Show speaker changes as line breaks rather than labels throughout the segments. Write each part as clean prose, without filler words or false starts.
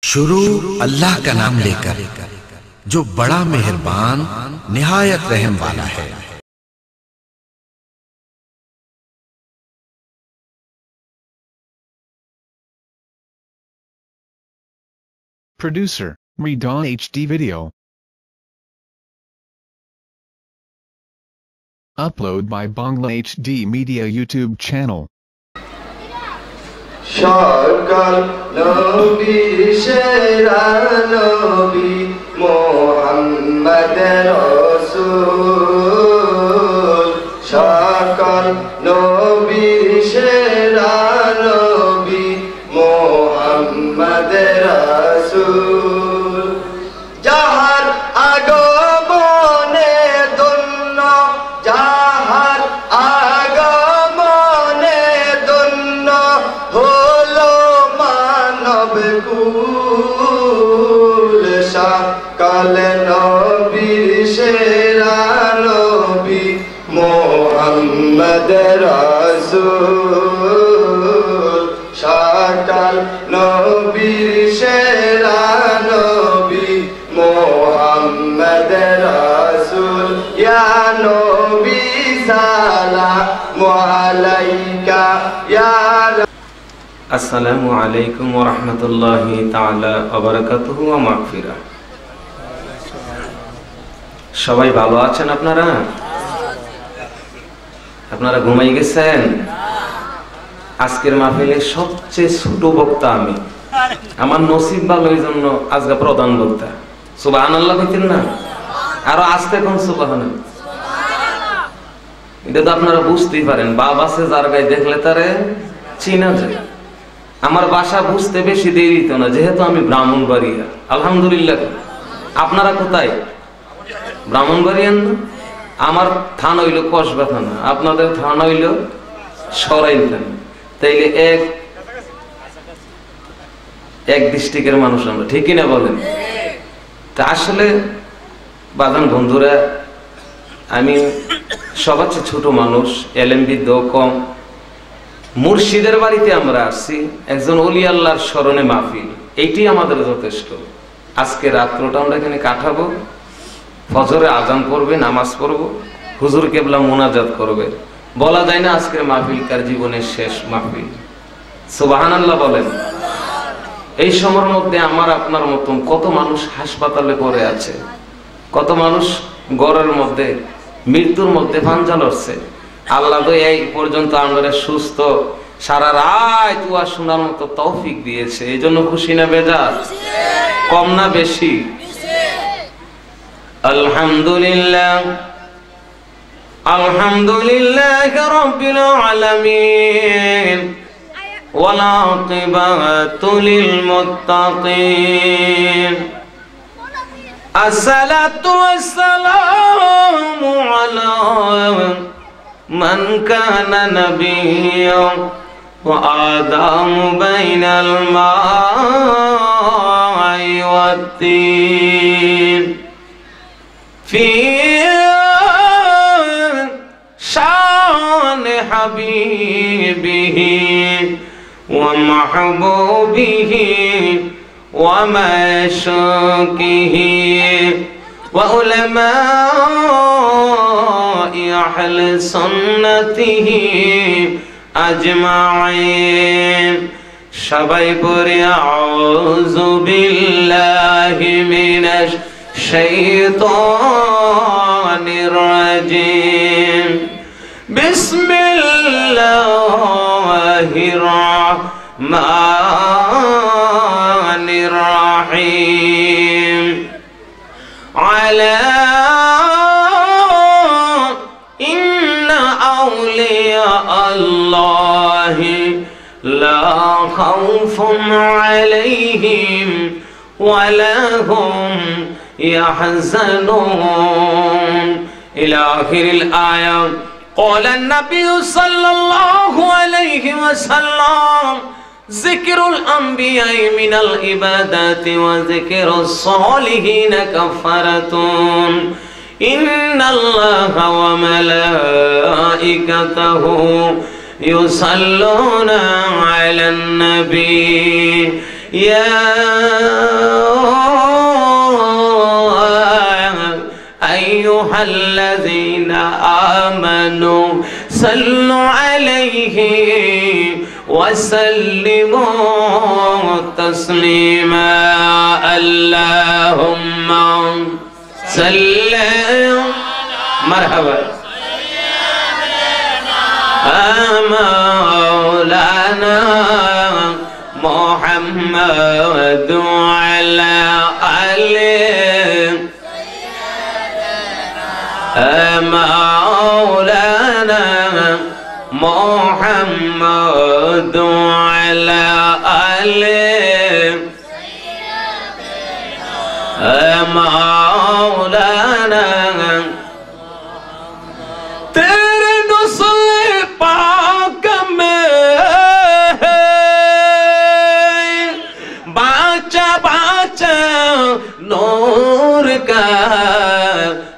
शुरू अल्लाह का नाम लेकर जो बड़ा मेहरबान निहायत रहम वाला है।
Producer, Redon HD Video. Upload by Bangla HD Media YouTube channel.
সকল নবী সেরা নবী মুহাম্মদ রাসূল, সকল নবী সেরা নবী মুহাম্মদ রাসূল। যাহার আগমনে ধন্য, যাহার আগমনে ধন্য হলো মানব কুল, সকল নবীর সেরা নবী মুহাম্মদ রাসূল, সকল নবীর সেরা নবী মুহাম্মদ রাসূল। ইয়া নবী সালামু আলাইকা ইয়া।
আসসালামু আলাইকুম ওয়া রাহমাতুল্লাহি তাআলা ওয়া বারাকাতুহু ওয়া মাগফিরাহ। সবাই ভালো আছেন? আপনারা ঘুমাই গেছেন? আজকের মাহফিলের সবচেয়ে ছোট বক্তা আমি। আমার নসিব ভালো, এই জন্য আজকে প্রধান বক্তা। সুবহানাল্লাহ কইতেন না? আরো আস্তে কোন সুবহানাল্লাহ। এটা তো আপনারা বুঝতেই পারেন, বাবা আছে যার গায়ে দেখলে তারে চিনা যায়। আমার বাসা বুঝতে বেশি দেরি হতো না, যেহেতু আমি ব্রাহ্মণবাড়িয়া। আলহামদুলিল্লাহ। আপনারা কোথায়? ব্রাহ্মণবাড়িয়ান না? আমার থানা হইল কসবা থানা, আপনাদের থানা হইল সরাইল থানা। তাইলে এক ডিস্ট্রিক্টের মানুষ আমরা, ঠিক কিনা বলেন? তা আসলে বাদান বন্ধুরা, আমি সবার চেয়ে ছোট মানুষ, এলেম বিদ্যা কম। মুর্শিদের বাড়িতে আমরা আসছি, একজন ওলি আল্লাহর স্মরণে মাহফিল, এইটি আমাদের যথেষ্ট। আজকে রাত্রটা আমরা এখানে কাটাবো, ফজরে আজান পড়বে, নামাজ পড়বো, হুজুর কেবলা মুনাজাত করবে। বলা যায় না আজকের মাহফিল কার জীবনের শেষ মাহফিল। সুবহানাল্লাহ বলেন। এই সময়ের মধ্যে আমার আপনার মতন কত মানুষ হাসপাতালে পড়ে আছে, কত মানুষ ঘরের মধ্যে মৃত্যুর মধ্যে পাঞ্জা লড়ছে। আল্লাহ তো এই পর্যন্ত আমরা সুস্থ সারা রাত ওয়া শোনার মতো তৌফিক দিয়েছে। এই জন্য খুশি না বেজার? কম না বেশি? আলহামদুলিল্লাহ, আলহামদুলিল্লাহ রাব্বিল আলামিন ওয়াল আকিবাতু লিল মুত্তাকিন। আসসালাতু ওয়াসসালামু আলা মান কানা নাবিয়্যান ওয়া আদামু বাইনাল মা'i ওয়াত-তিন ফি শান হাবিবিহি ওয়া মাহবুবিহি ওয়া মাশাকিহি ওয়া উলামা'i আহলি সুন্নাতিহি আজমাইন। সবাই পড়ে আউযু বিল্লাহি মিনাশ শাইতানির রাজিম। বিসমিল্লাহির রাহমানির রাহিম। আলা ইন্না আউলিয়া আল্লাহি লা খাউফুন আলাইহিম ওয়া লা হুম يحزنون إلى آخر الآية. قال النبي صلى الله عليه وسلم ذكر الأنبياء من العبادات وذكر الصالحين كفارة. إن الله وملائكته يصلون على النبي ইয়া আইয়ুহাল্লাযীনা আমানু সাল্লু আলাইহি ওয়া সাল্লিমু তাসলিমা আল্লাহুম্মা সাল্লি মারহাবা مولانا محمد وعلى آله مولانا محمد وعلى آله مولانا तेरे नुस्खे पाक में बाचा बाचा नूर का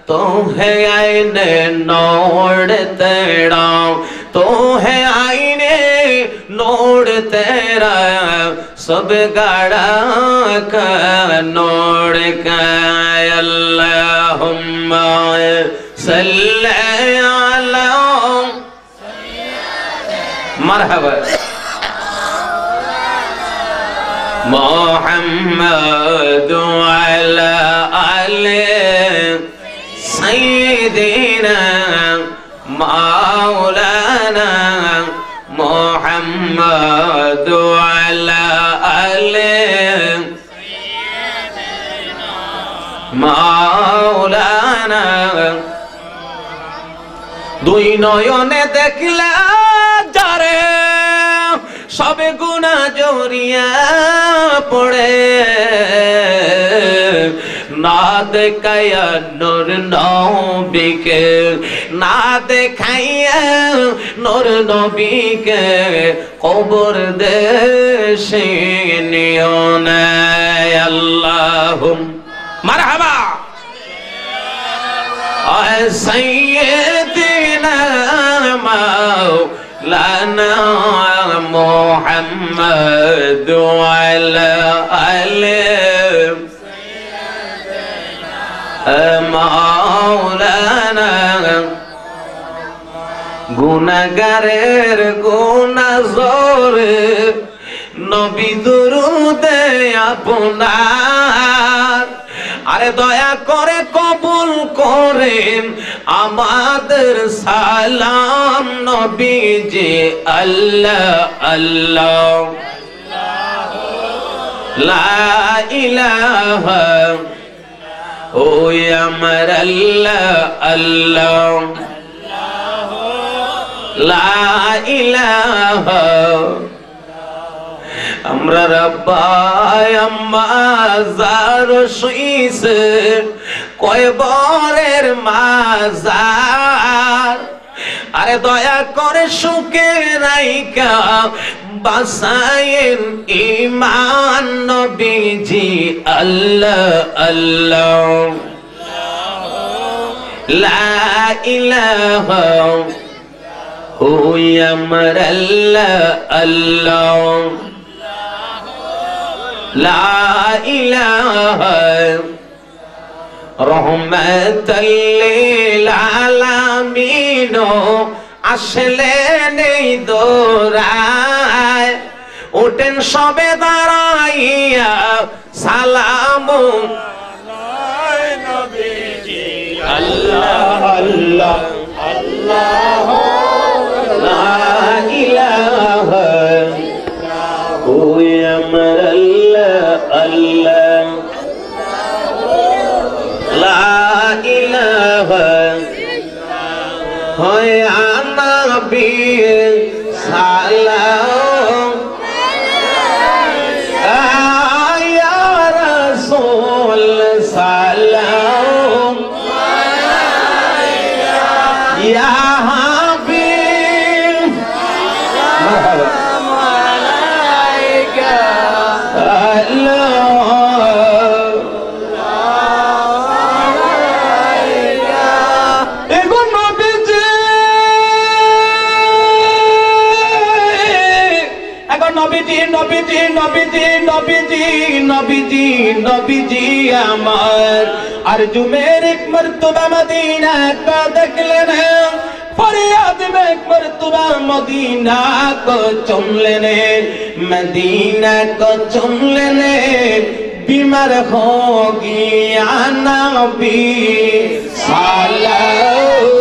तो है आईने नूर तेरा तो है आईने नूर तेरा सब गाड़ा का नूर का अल्लाहुम्मा सल्ली अला मरहबा मुहम्मद अला आले सय्यिदिना मौलाना मुहम्मद अला आले मौलाना দুই নয়নে দেখলা যারে সবে গুনাহ জড়িয়া পড়ে না দেখায়া নূর নবীকে না দেখাইয়া নূর নবীকে কবর দেশে নিও না আল্লাহুম্মা মারহাবা سيدنا مولانا محمد وعلى آله مولانا গুনাহগারের গুনাহ জোরে নবী দুরুদে আপনার আরে দয়া করে কবুল করেন আমাদের সালাম নবীজি আল্লাহ আল্লাহ লা ইলাহা ও আমার আল্লাহ আল্লাহ লা ইলাহা আমরা রব্বায় আম্মা জার শুইছে কয়বরের মাজার আরে দয়া করে সুখে রাইকা বাসায়েন ঈমান নবীজি আল্লাহ আল্লাহ লা ইলাহা ও আমার আল্লাহ আল্লাহ লা ইলাহা রহমাতাল লিল আলামিন আসলেন এই দোরায় ওঠেন সবে দাঁড়াইয়া সালাম নবীজি আল্লাহ আল্লাহ আল্লাহ লা ইলাহা ও আমার আল্লাহ আল্লাহ লা ইলাহা হয় নবী সালাম ইয়া রাসূল সালাম ইয়া হাবিব মালাইকা আল্লাহ মালাইকা এগো নবীজি
নবীজি নবীজি নবীজি নবীজি নবীজি আমার আরজু মের এক মর্তবা মদিনা का देख लेने फरियाद में एक मर्तबा मदीना को चुम लेने मदीना को चुम लेने बीमार होगी नबी सल्लल्लाहु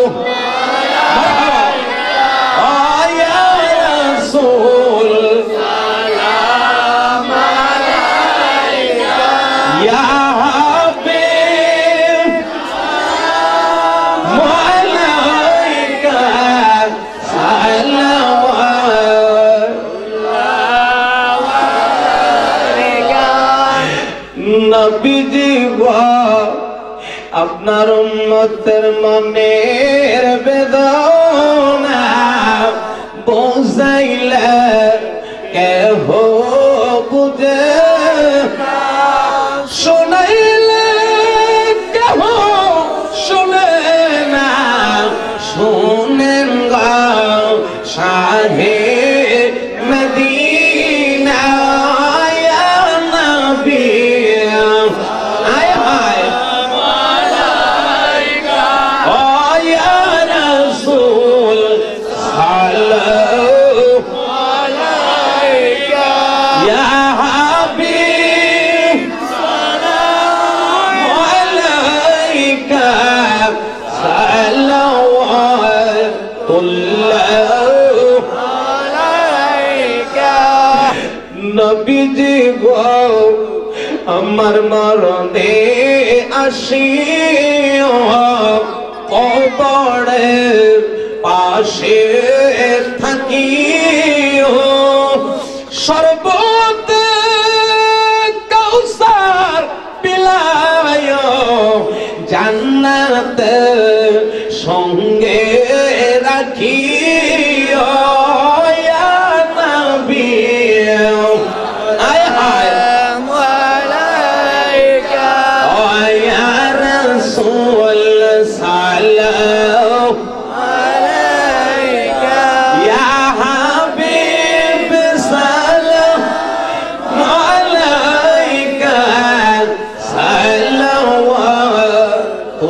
या रसूल सलाम अलैका या हबीब अलैका सल्लल्लाहु अलैका नबीजी गो আপনার উম্মতের মনের বেদনা বুঝাইলে কেহ বুঝে শুনাইলে কেহ শুনে না শুনেন গা শাহে মদিনা ইয়া নবী আয় হায় নবীজি গো আমার মরণে আসিও কবরের পাশে থাকিও শরবত কাউসার পিলায় জান্নাত সঙ্গে রাখিও ইয়া নবী আয় হায় আলাইকা ইয়া রাসূল সাল্লাল্লাহু আলাইকা ইয়া হাবিব সাল্লাল্লাহু আলাইকা সাল্লাল্লাহু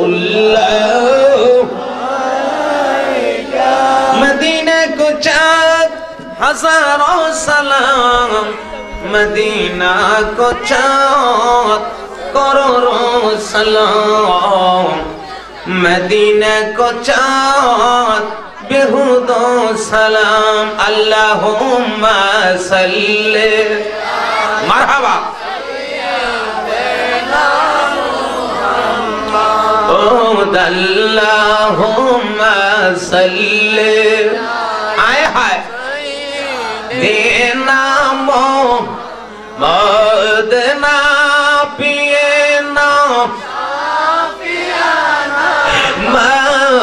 আলাইকা মদিনা को चाँद हजारों सलाम मदीना को चाँद करोड़ों सलाम मदीना को चाँद बेहुदों सलाम अल्लाहुम्मा सल्ले मरहबा अल्लाहुम्मा सल्ले आए हाय देना मदना पियना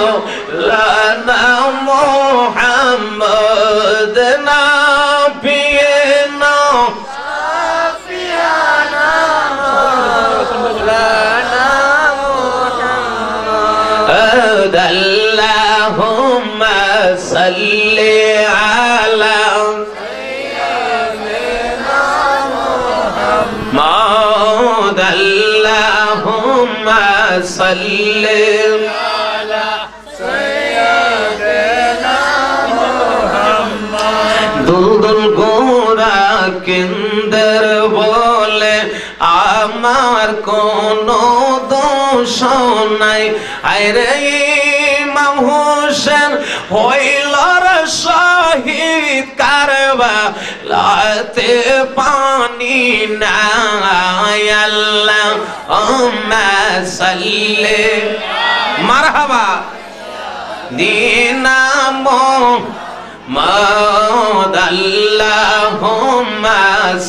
मौलाना मोहम्मद ना पियना मौलाना मोहम्मद अल्लाहुम्मा सल्ली अला मौद अल्लाहुम्मा सल्ली अला सय्यदना मुहम्मद दुलदुल गोरा किंदर बोले আমার কোনো দোষ নাই আরে ইমাম হোসেন হইল রে শহীদ কারবালাতে পানি নাই আল্লাহুম্মা সাল্লি মারহাবা দিনামো মৌদ আল্লাহুম্মা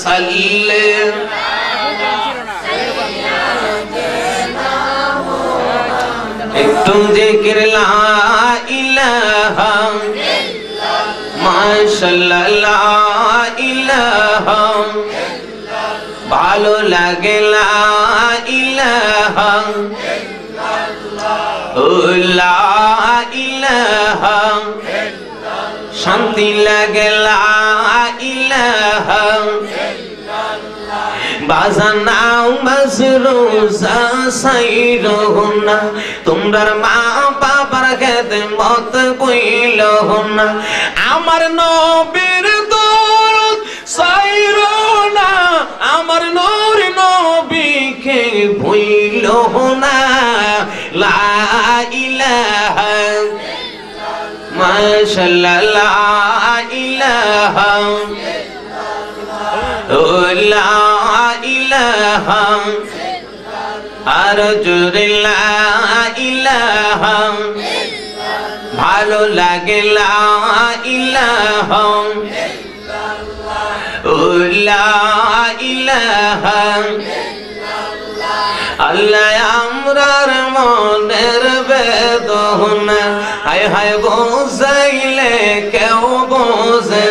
সাল্লি একটু জিকির লা ইলাহা ইল্লাল্লাহ মাশাআল্লাহ লা ইলাহা ইল্লাল্লাহ ভালো লাগে লা ইলাহা ইল্লাল্লাহ লা ইলাহা ইল্লাল্লাহ শান্তি লাগে লা ইলাহা বাজানাও মজরুজা সাইরো না তোমরার মা বাবার খেদমত কইলো না আমার নবীর দরদ সাইরো না আমার নূর নবীকে ভুইলো না লা ইলাহা মাশাআল্লাহ লা ইলাহা লা ইলাহা আর জোরে লা ইলাহা ভালো লাগে লা ইলাহা লা ইলাহা আল্লাহ আমরার মনের বেদনা হায় হায় বোঝাইলে কেউ বোঝে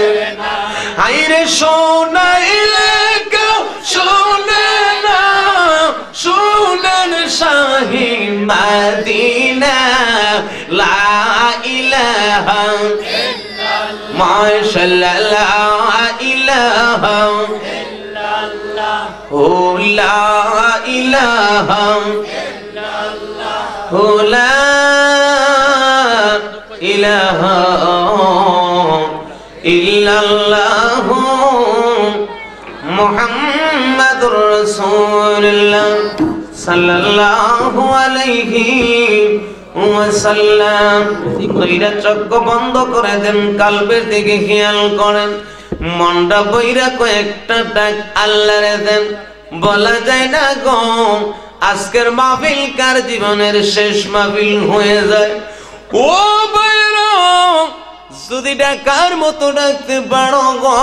হায় রে শোনাইলে কেউ শোনে না শুনেন শাহি মদিনা লা ইলাহা মাশাআল্লাহ লা ইলাহা ও লা ইলাহা ও লা ইলাহা ইল্লাল্লাহু মুহাম্মাদুর রাসূলুল্লাহ সাল্লাল্লাহু আলাইহি ওয়াসাল্লাম। দুইটা চোখ বন্ধ করে দেন, কালবের দিকে খেয়াল করেন, মনটা বইরা কয়েকটা ডাক আল্লাহরে দেন। বলা যায় না গো আজকের মাহফিল কার জীবনের শেষ মাহফিল হয়ে যায়। ও বাইরা যদি ডাকার মতো ডাকতে পারো গো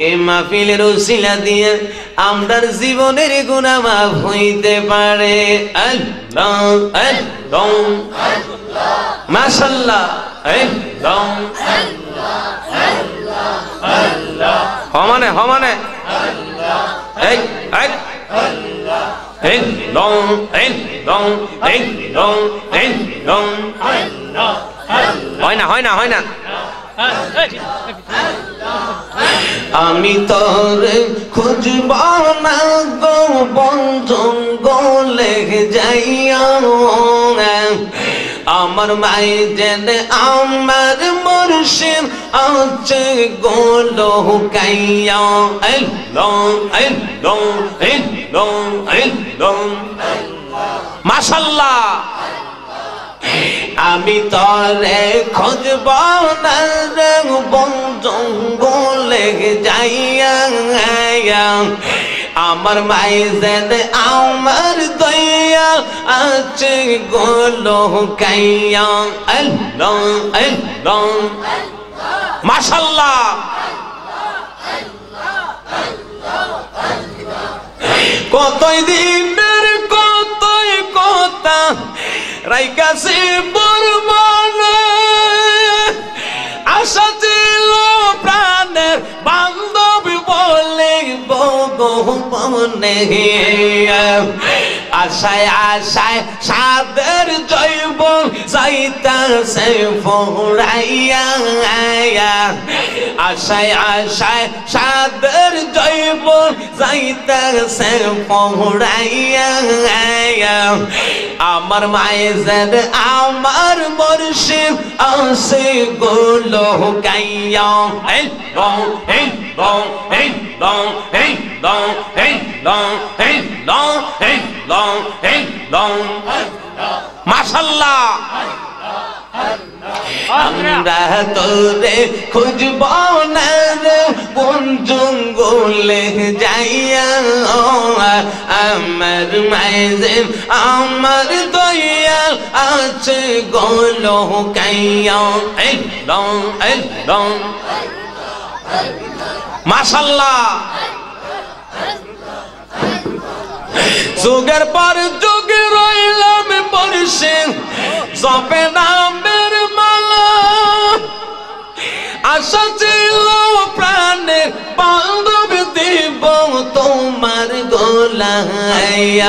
এই মাহফিলের উসিলা দিয়ে আমরার জীবনের গুনাহ মাফ হইতে পারে। আল্লাহ আল্লাহ মাশাআল্লাহ আল্লাহ আল্লাহ আল্লাহ হমানে হমানে আল্লাহ এই এই আল্লাহ এই লং এই লং এই লং এই লং আল্লাহ হয় না হয় না হয় না। আমি তোরে খুঁজব না গো বন জঙ্গলে যাইয়া আমার মাই জেনে আমার মুর্শিদ আছে গোলো কাইয়া আল্লাহ আল্লাহ আল্লাহ আল্লাহ মাশাআল্লাহ। আমি তোরে খুঁজব না রে বন জঙ্গলে যাইয়া আমার মাই জেনে আমার দয়া আছে গোলো কাইয়া আল্লাহ আল্লাহ মাশাআল্লাহ। কতই দিনের কতই কথা রাইকাছে বরমানে আশা ছিল প্রাণের বান্ধব বলে ভগবানে আশায় আশায় সাদের জৈবন যাইতাছে ফোরাইয়া আশায় আশায় সাদের জৈবন যাইতাছে ফোরাইয়া আমার মায়ের আমার মুর্শিদ আছে গোলো গাইয়া এই লং এই লং এই লং এই লং এই লং এই লং এই লং এই লং মাশাআল্লাহ। আমরা তোরে খুঁজব না রে কোন জঙ্গলে যাইয়া আমার মায়ের আমার দয়া আছে গোলো কাইয়া একদম একদম মাশাআল্লাহ। যুগের পর যুগ রইলাম পড়ছে জপে নামের মালা আশা ছিল প্রাণের বান্ধব দিব তোমার গোলাম مولاي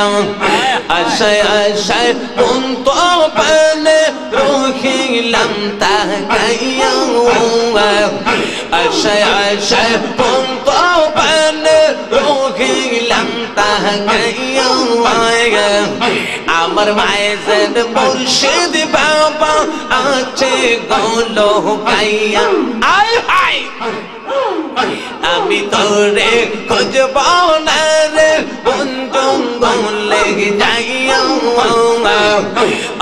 أشي كنت بين روحي لم تهيا أشي كنت بين روحي لم تهيا আমার মায়ের মুর্শিদ বাবা আছে গলো কাইয়া আয় হায় আমি তোরে খুঁজব না রে বন্ধু গলে যাইয়া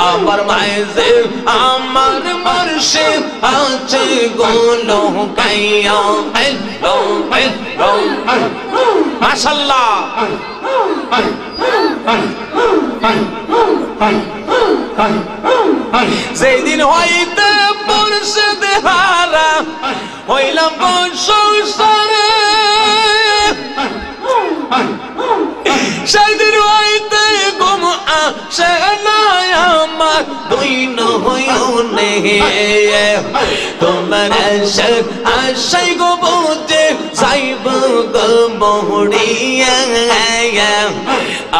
আমার মায়ের আমার মুর্শিদ আছে গলো কাইয়া হ্যালো হ্যালো মাশাআল্লাহ যেদিন হইতে মুর্শিদ হারা হইলাম সংসারে সেদিন হইতে ঘুম আসে না আমার দুই নয়নে তোমার আশাই গো বুঝে যাইব গো মহড়িয়া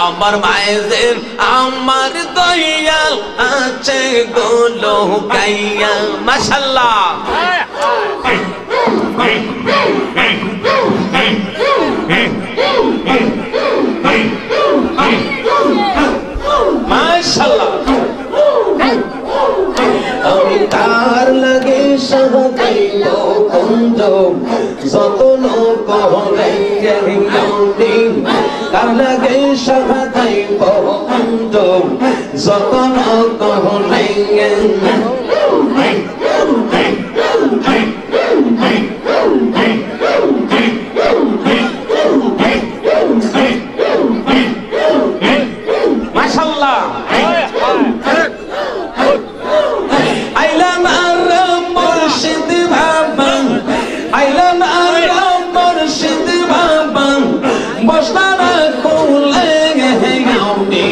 আমার মায়ের আমার দয়াল আছে গো লোকাইয়া মাশাআল্লাহ মাশাআল্লাহ আমি তার লাগে সহকাইব কুঞ্জ যত লোক হইয়াছি তার লাগে সহকাইব কুঞ্জ যত লোক মাশাআল্লাহ আইলাম আর মুর্শিদ বাবা আইলাম আর মুর্শিদ বাবা বসতারা কোলে আমি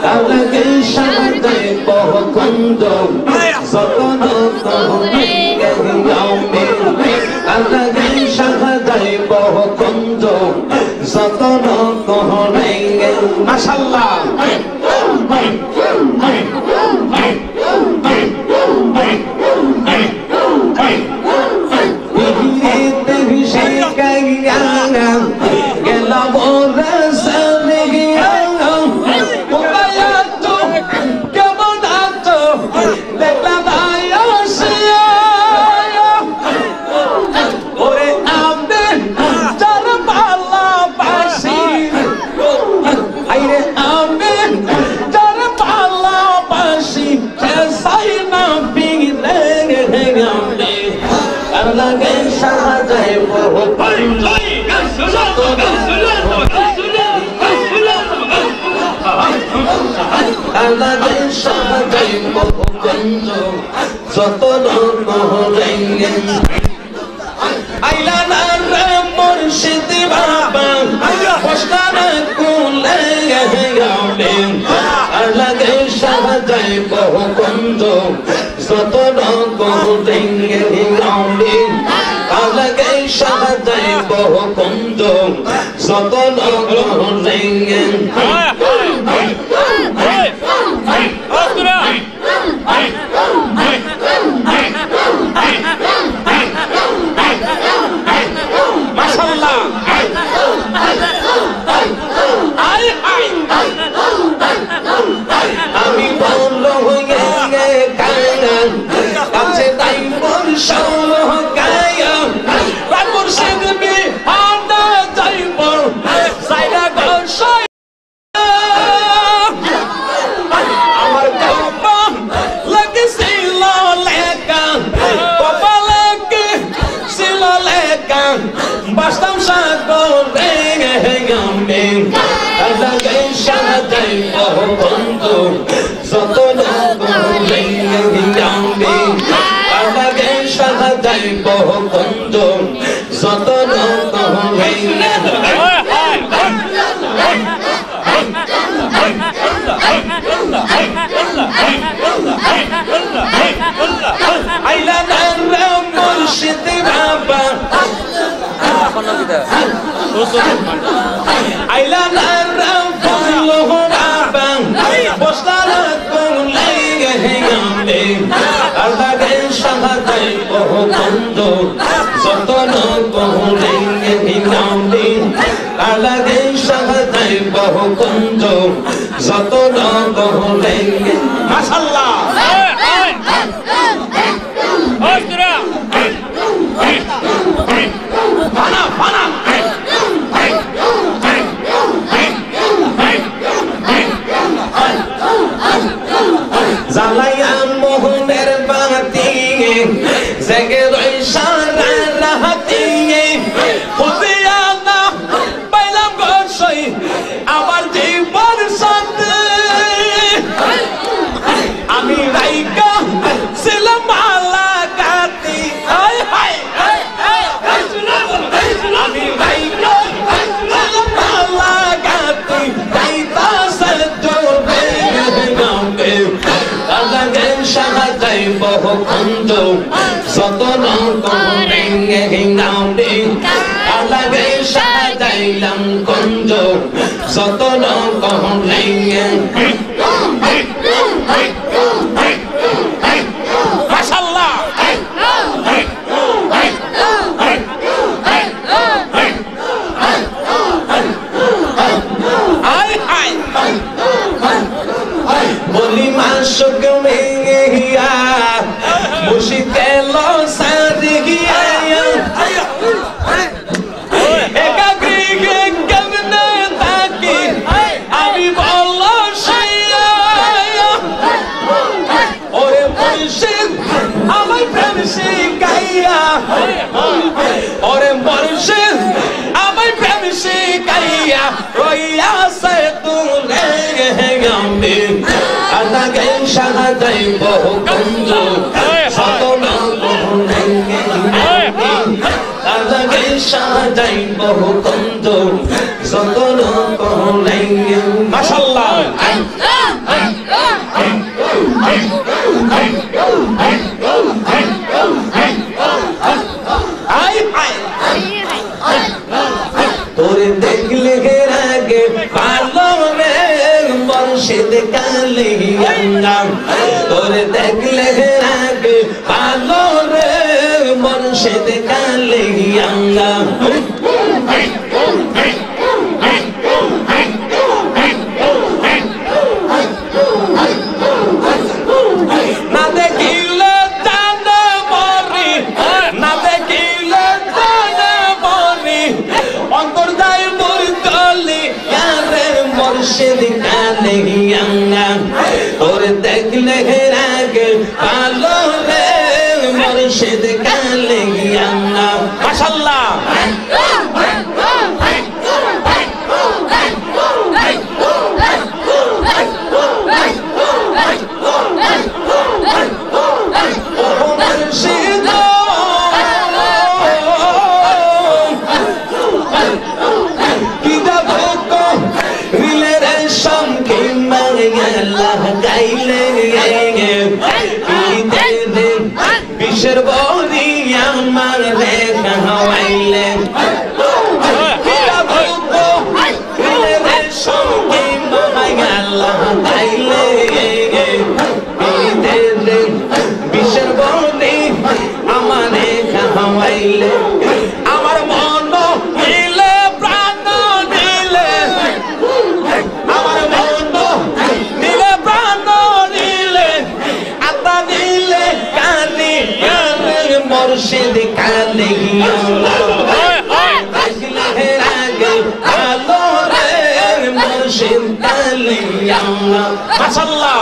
তার লাগে সাথে বহুকুন্দ সতন আমি তার লাগে সাথে বহুকুন্দ সতন কোহনে মাশাআল্লাহ যত লোক আইলাম আর মুর্শিদ বাবা বসতারা কোলে আর লাগে সাজাই বহুকুন্দ যত লোক আর লাগে সাজাই বহুকুন্দ যত লোক আমি বলো কাছে তাই বর্ষল গায়া তারপর সেদিকে আমরা যাইব সাইডা গসাই আমার বাবা লাগে ছিল লেখা বাবা লাগে ছিল লেখা বাস্তব সাগরে আমি লাগে সাথে বন্ধু যত লোক লাগে সাথে বন্ধু যত লোক আইলা মুর্শিদ বাবা আইলা নারা ফজলো বাবাং বসলা কোলাই গে গামে আর লাগে সাহায্য বহু বন্ধ যতন কোলাই গে গামে আর লাগে সাহায্য বহু বন্ধ যতন কোলাই মাশাআল্লাহ পানা পানা জালাইয়া মোহনের বাতি জেগে রই সারা রাহাতি খুঁজিয়া না পাইলাম বসই আমার জীবন সাথে আমি রাইকা ছিলাম মালা গাতি আমি রাইকা ছিলাম মালা গাতি তাইতা সজোবে গামে লাগে সাহায্য বহু খন্ড যতন করে গামে লাগে সাহায্যাইলাম কঞ্জ যতন করে মাশাআল্লাহ বলি মাসুক মেহিয়া মুশিতে লো সারিয়া একা গৃহে কেমনে থাকি আমি বলো সাইয়া ওরে মুর্শিদ আমার প্রেম শিখাইয়া ওরে মুর্শিদ আমার প্রেম শিখাইয়া রইয়া সে তুলে গামে আলাগে সাহায্য বহু বন্ধ যতন কোলাই আলাগে সাহায্য বহু বন্ধ যতন কোলাই মাশাআল্লাহ তোরে দেখলে আগে ভালো রে মুর্শিদ কালিয়া তোরে দেখলে আগে ভালো রে মুর্শিদ কালিয়া না দেখিলে জানে মরি না দেখিলে জানে মরি অন্তর যায় মোর গলি রে মুর্শিদ কালিয়া তোরে দেখলে আগে ভালো রে মুর্শিদ কালিয়া মাশাআল্লাহ বিশ্বের বলি আমার রেখা হওয়াইলে সঙ্গে গাইলে বিশ্বের বলি আমার রেখা হওয়াইলে আমার মন নিলে প্রাণ নিলে আমার মন নিলে প্রাণ নিলে আত্মা নিলে কালি মুর্শিদ কালিয়া আগে ভালো রে মুর্শিদ কালিয়া মাশাআল্লাহ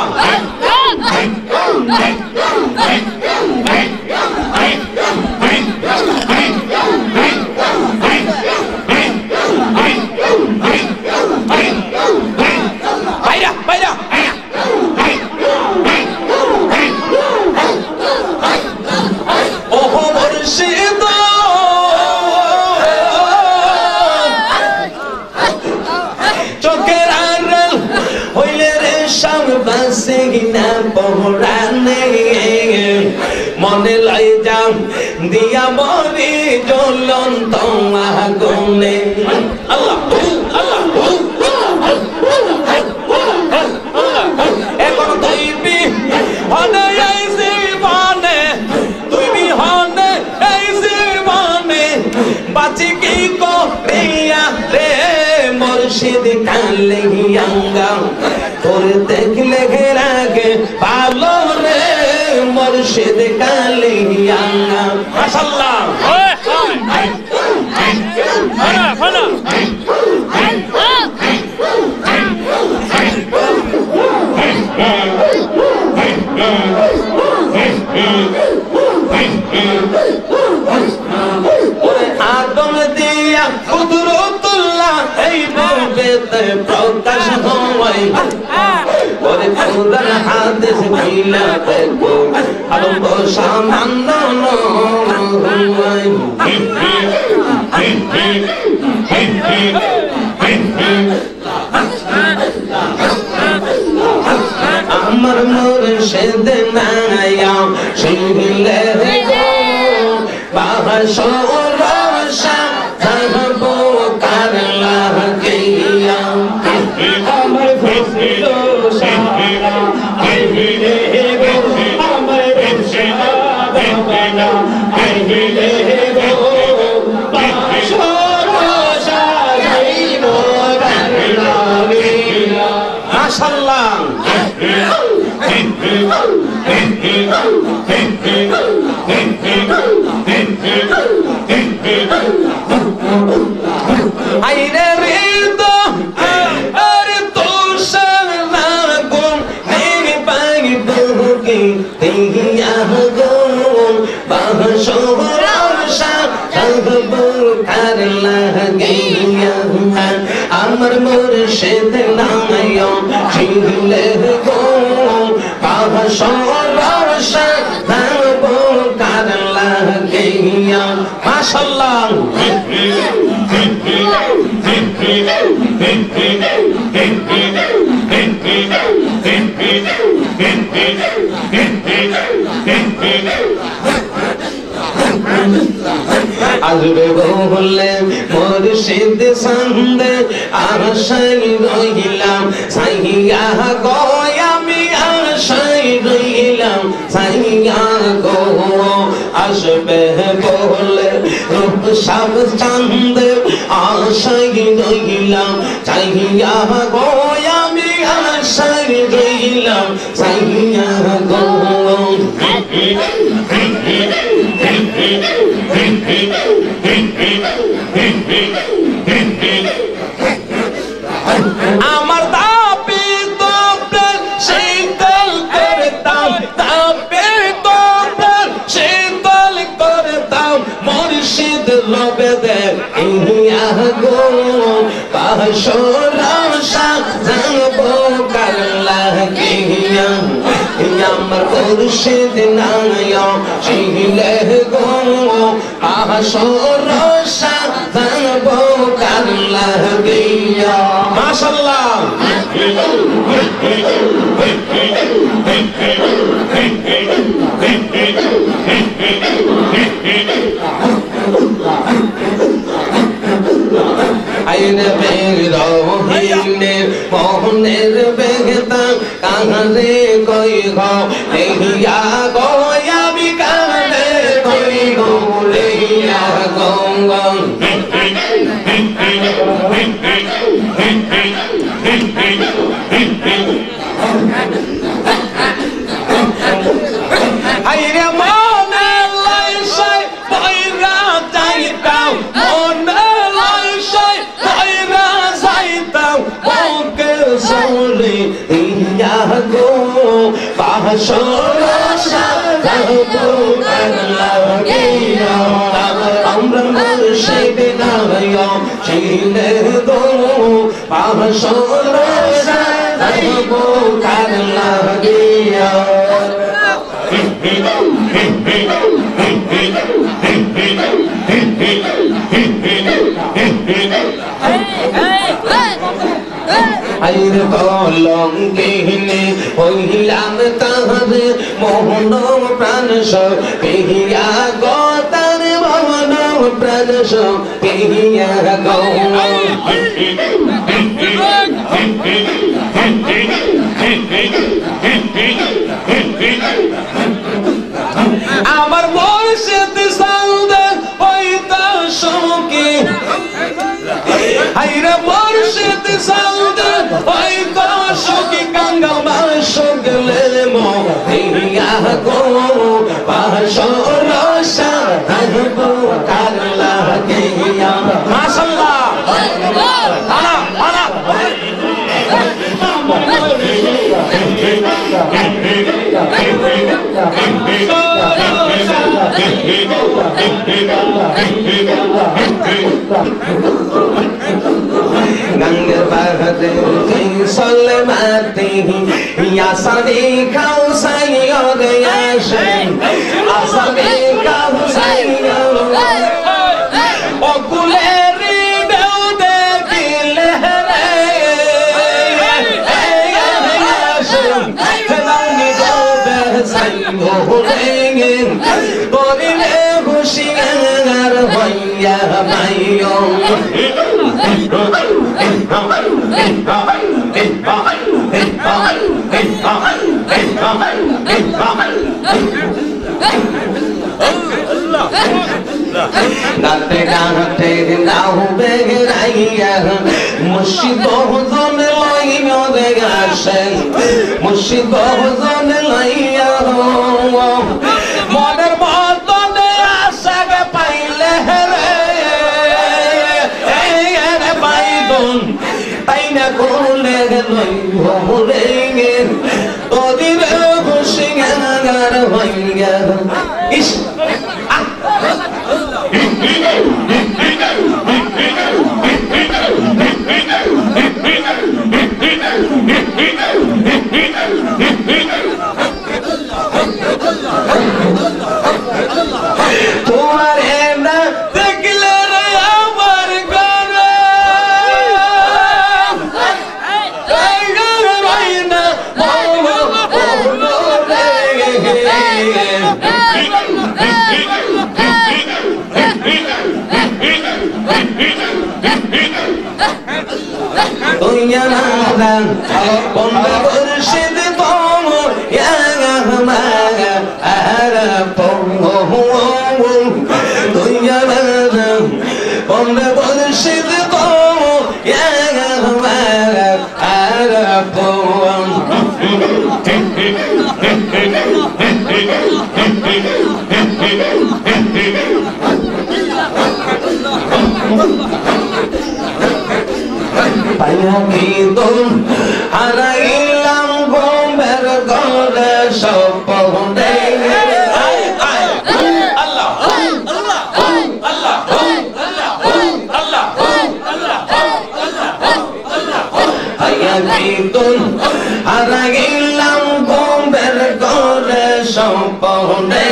বাইরা বাইরা ওহো মুর্শিদ চোখের আড়াল হইলে রে সামবাসে গিনা পহরানে মনে লাই যাও দিয়া মরি জ্বলন্ত আগুনে আল্লাহ আল্লাহ এখন তুই বিহনে এই জীবনে তুই বিহনে এই জীবনে বাঁচি কি করিয়া রে মুর্শিদ কালিয়াঙ্গা তোর দেখলে লাগে ভালো রে মুর্শিদ কালিয়াঙ্গা মাশাআল্লাহ আদম দিয়া কুদরতুল্লাহ এই ভবেতে প্রকাশ হয় ওরে খুদার হাদিস মিলা দেখো আদম সামান্য নয় আমার মুর্শিদ নায়া শিলে গো বাহশরশা তহবো করলা গিয়া আমার মুর্শিদ সারা আইলে গো আমার মুর্শিদ বাবা আইলে গো বাহশরশা যাইবো করলা গিয়া মাশাআল্লাহ আইরে রিদো আরে তো সালাগো এই পাই বুকে দিয়া গো বাহশরশা তহবো করলা গিয়া আমার মুর্শিদ নাময়ো শিলে গো বাহশরশা তহবো করলা গিয়া মাশাআল্লাহ আজবে বলে মুর্শিদ সঙ্গে আশাই রহিলাম সাইয়া গো আমি আশাই রহিলাম সাইয়া গো আসবে বলে রূপ সব চাঁদ আশাই রহিলাম সাইয়া গো আমি আশাই রহিলাম সাইয়া গো আমার দাবি তোমরা শীতল করতাম দাবি তোমরা শীতল করতাম মুর্শিদ রবে দে ইয়া গো বাহশরশা জানবো করলা গিয়া আমার মুর্শিদ নায়া শিলে গো বাহশরশা জানবো করলা গিয়া মাশাআল্লাহ আইনে বেরোহিনে মোহনের বেগতা কাহারে কই গো দেহিয়া গো আমি কাহারে কই গো দেহিয়া গো আইরে মনে লাইছে বইরা যাইতাম মনে লাইছে বইরা যাইতাম ওকে সরে ইয়া গো বাহশরশা তহবো করলা গিয়া আমরা মুর্শিদ নায়া শিলে গো বাহশরশা তহবো করলা গিয়া আইরে কলঙ্কিনী হইলাম তাহার মোহন প্রাণ সহিয়া গো তার ভবন প্রাণ সখিয়া গো আমার মুর্শিদ সাউদে হইতা সখী হাইরে মুর্শিদ সাউদে হইতা সখী কাঙ্গাল মাসগলে মোহিয়া গো বাসর সাধবো কারলা গিয়া মাশাআল্লাহ আলা আলা गंगे बहते सोले माती या सदी खाओ साइयो गया शे असदी खाओ साइयो ओ कुलेरी बेउदे दिले रे चलानी बेउदे साइयो होंगे तोरी ने खुशियां भैया भाइयों गाते गाते नाहु बेगराइया मुर्शिदो जन लाइयो रे गाशन मुर्शिदो जन लाइया मोदर बातन आशा के पाइले रे ए बाइदन ताइना कोले लई होरेगे तोदी रे खुशियां गार भैया इस तुम्हारे ना देखले रे अमर करे ना दुनिया ना बंद मुर्शिद तुम या हमारा आरा पोंगो दुनिया ना बंद मुर्शिद तुम या हमारा आरा Pongo Pangitun harailam gomber gode soponde Allah Allah Allah Allah Pangitun harailam gomber gode soponde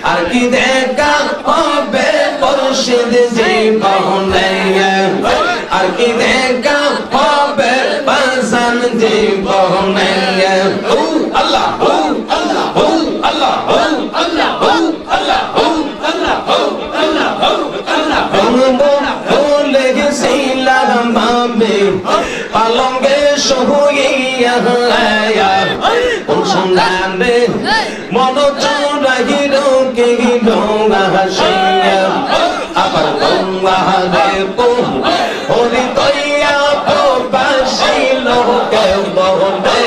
Arki deka hobe murshid জীবনে আর কি দেখা হবে বাজান জীবনে আল্লাহ আল্লাহ আল্লাহ আল্লাহ আল্লাহ আল্লাহ ভুলে গেছিলাম আমি পালঙ্গে শুইয়া কোন সন্ধানে মন চড়াইল কে ডোঙা হাসিয়া আবার গঙ্গা দেখো হরি তৈয়া বাসিল কে বলে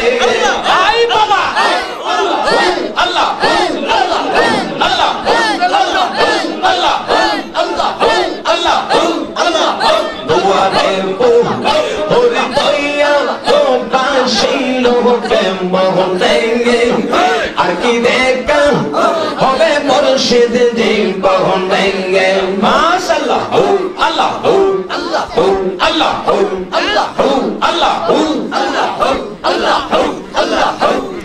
আই বাবা আল্লাহ আল্লাহ আল্লাহ আল্লাহ আল্লাহ আল্লাহ আল্লাহ দোয়া দেখো হরি তৈয়া বাসিল কে বলে আর কি দেখা হবে মুর্শিদ জীবনে মাশাআল্লাহ আল্লাহ আল্লাহ আল্লাহ আল্লাহ আল্লাহ আল্লাহ আল্লাহ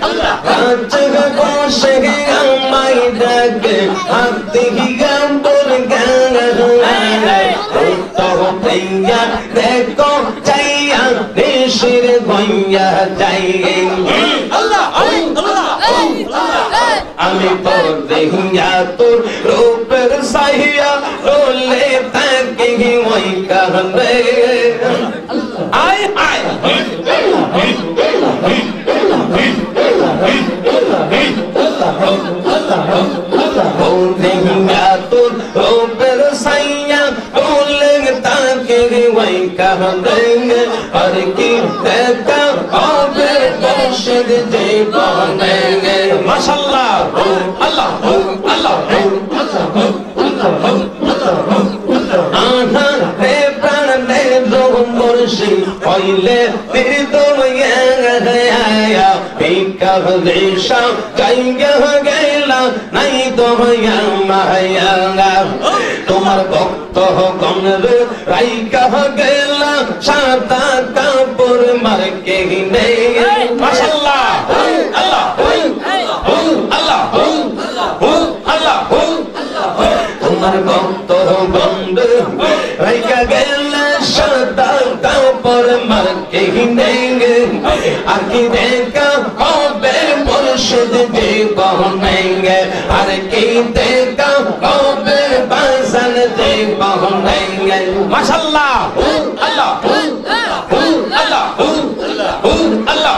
আল্লাহ কাছে বসে আমাই ডাকে হাতে গাম্বর গাঙ্গা তো প্রিয়া দেখো চাইয়া দেশের গইয়া যাই আল্লাহ আল্লাহ আমি তো দেহিয়া তোর রূপের সাহিয়া কাহনে আয় আয় তোর রূপের সাইয়া বলে তাকে ওই কাহনে আর কি দেখা হবে বসে জীবনে মাশাআল্লাহ আল্লাহ আল্লাহ আহা রে প্রাণ রে রোমরশি কইলে তিরদোয়া আয়া বিকাহ দেশা কাইয়া গেলা নাই তো মায়া তোমার ভক্ত গণর রাইকা গেলা সাদা কাপড় মার্কে নেই মাশাআল্লাহ আল্লাহ আল্লাহ আল্লাহ তোমার ভক্ত গণর রাইকা গেলা সাদা কাপড় মার্কে নেই আকি দেখা হবে মুর্শিদ জীবনে আর কি দেখা হবে বাজান জীবনে মাশাআল্লাহ আল্লাহ আল্লাহ আল্লাহ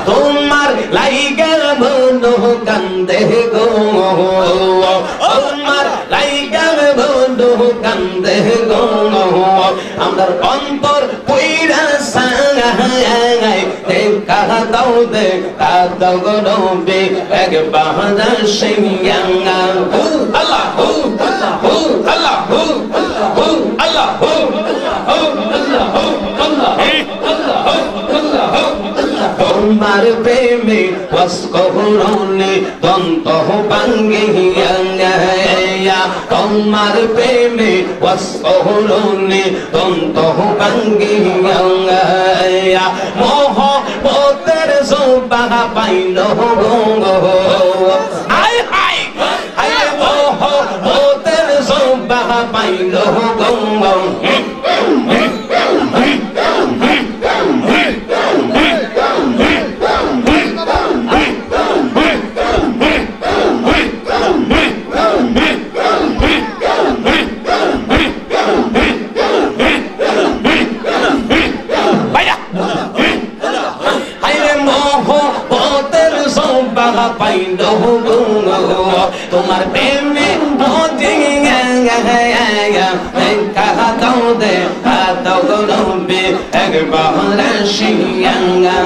তোমার লাইগা বন্ধু কান্দে গো তোমার লাইগা বন্ধু কান্দে গো আমার অন্তর পইরা সাঙ্গাই দেখা দাও দে দাও গো নবী এক বাহাদা সিংয়াঙ্গা আল্লাহ আল্লাহ আল্লাহ তোমার প্রেমে ওয়াসকহরনে দন্ত ভাঙ্গিয়া তোমার প্রেমে ওয়াসকহরনে দন্ত ভাঙ্গিয়া মোহ পতের জোবা পাইল গো আয় আয় আয় মোহ পতের জোবা পাইল গো তোমার প্রেমে দাও দে দাও গো নবী একবার সিংয়াঙ্গা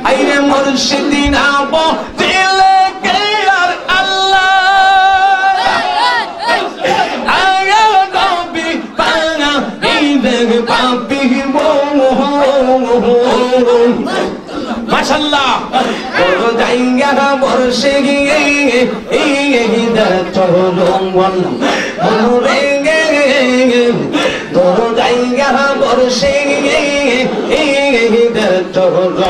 আইরে মুর্শিদিন আবো দিলে কে আর আল্লাহ আয়া নবী পানা ইবে পাপি মাশাআল্লাহ বড় জায়গা বর্ষে গিয়ে চরণ মনে গে বড় জায়গা বর্ষে গিয়ে চরণ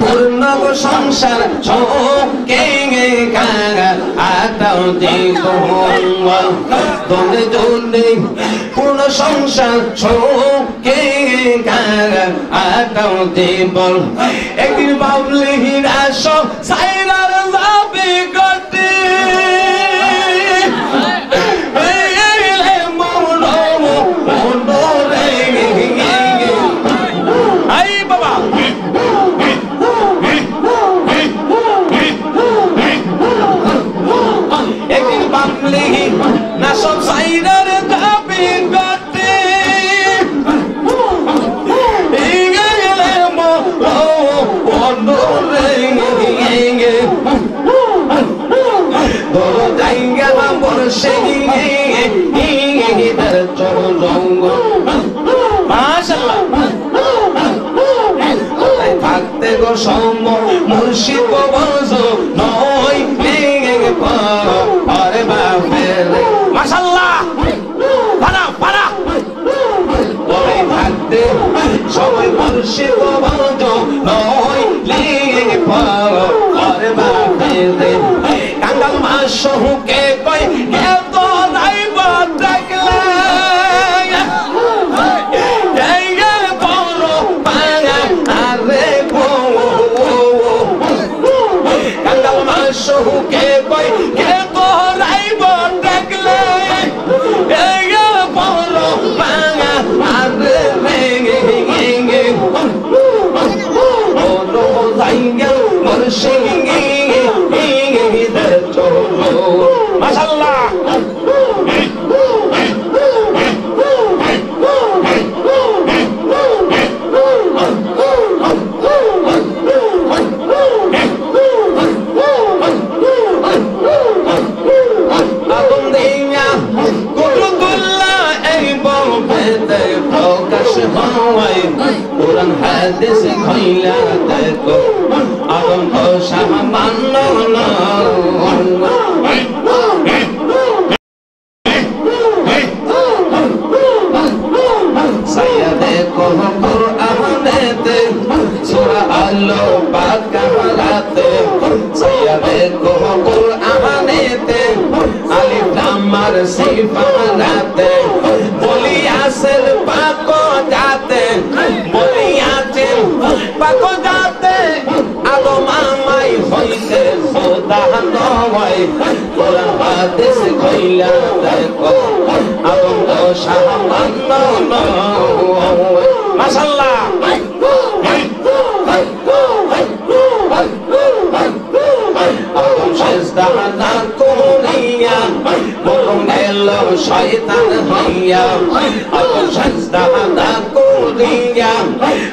পূর্ণ সংসার ছোকে কাগা আতাও দিব দোনে দোনে পূর্ণ সংসার ছোকে কাগা আতাও দিব একদিন বাবলি হিরাস সাইরার যাবে গতে না সব সাইডার দাবি গতে গেলে জায়গা বর্ষে মাশাআল্লাহ থাকতে গো সম মুর্শিদ বজ নয় আরে বাপরে মাশাআল্লাহ পারা পারা ওই থাকতে সময় মুর্শিদ বজ শহুকে কই কে তো নাইব দেখলে এই বড় পাঙা আরে গো কাঙ্গাল মা শহুকে কই কে তো নাইব দেখলে এই বড় পাঙা আরে রে বড় জায়গা মুর্শিদি মাশাআল্লাহ আগুন দিয়া কুতুবুল্লাহ এই বলতে প্রকাশ হয় কোরআন হাদিস খইলা দেখো আগুন তো সামান্য না সাইয়াদে কোহ কুরআনেতে সূরা আলো পাক কামালাতে সাইয়াদে কোহ কুরআনেতে আলিফ লাম মার সিফাতে বলিয়াসের পাক যাতে বলিয়াতে পাক যাতে আদম আমাই হইতে খোদা নয় কোরআন হাদিস কইলা দেখো আদম তো সামান্য নয় মাশাআল্লাহ আদম সেজদা না করিয়া বরং গেল শয়তান হইয়া আদম সেজদা না করিয়া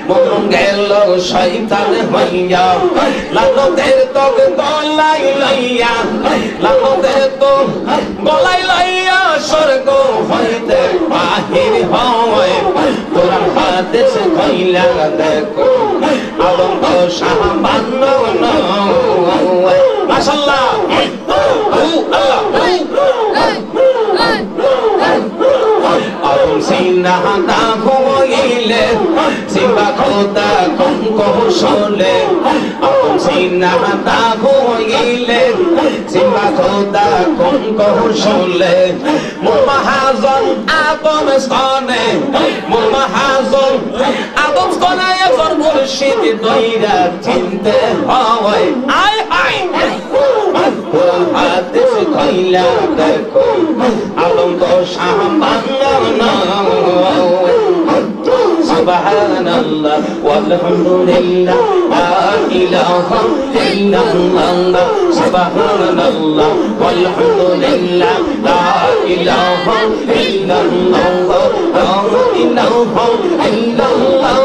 বরং গেল শয়তান হইয়া লানতের তো গলাই লইয়া লানতের তো গলাই লইয়া স্বর্গ হইতে বাহির হয় কোরআন হাদিস কইলা দেখো আদম তো সামান্য নয় মাশাআল্লাহ আদম সিনা দা হইলে সিবা খোদা কোন কৌশলে আদম সিনা দা হইলে সিবা খোদা কোন কৌশলে মুহাজন আদম স্থানে মুহাজন আদম স্থানে একজন মুর্শিদ দইরা চিনতে হয় আয় আয় কোরআন হাদিস কইলা দেখো আদম তো সামান্য নয় সুবহানাল্লাহ ওয়ালহামদুলিল্লাহ লা ইলাহা ইল্লাল্লাহ সুবহানাল্লাহ ওয়ালহামদুলিল্লাহ লা ইলাহা ইল্লাল্লাহ লা ইলাহা ইল্লাল্লাহ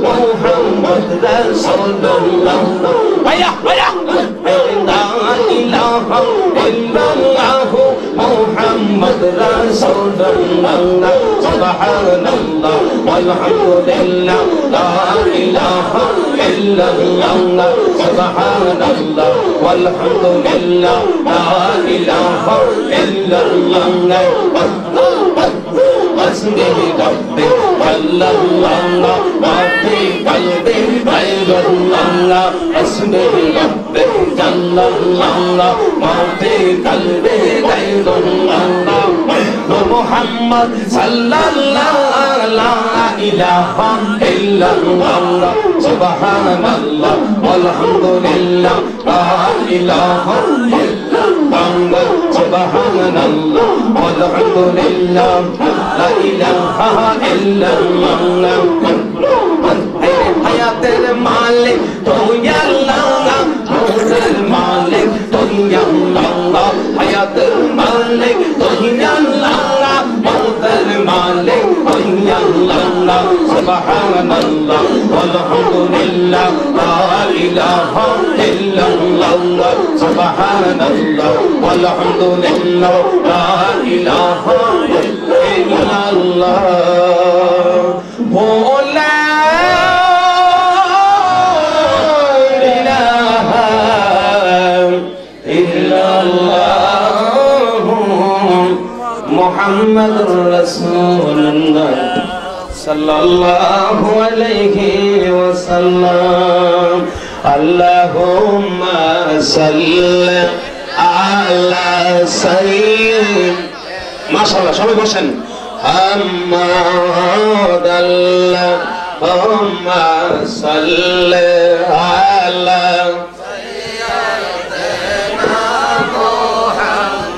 মুহাম্মদ রাসূলুল্লাহ ভাইয়া ভাইয়া লা ইলাহা ইল্লাল্লাহ মুহাম্মদ রাসূলুল্লাহ সুবহানাল্লাহ walhamdulillah la ilaha illallah subhanallah walhamdulillah la ilaha illallah اسمه ربي الله ما في قلبي غير الله اسمه ربي الله ما في قلبي غير الله محمد صلى الله لا إله إلا الله سبحان الله والحمد لله لا إله إلا الله سبحان الله والحمد لله لا إله إلا الله হায়াতের মালিক তুই আল্লাহ মৌতের মালিক তুই আল্লাহ হায়াতের মালিক তুই আল্লাহ মৌতের মালিক তুই আল্লাহ সুবহানাল্লাহ walhamdulillah la ilaha illallah subhanallah walhamdulillah la ilaha illallah la محمد رسول الله صلى الله عليه وسلم اللهم صل আলা সাইয়্যিদ মাশাআল্লাহ সবাই বসেন মুহাম্মাদ আল্লাহুম্মা সাল্লি আলা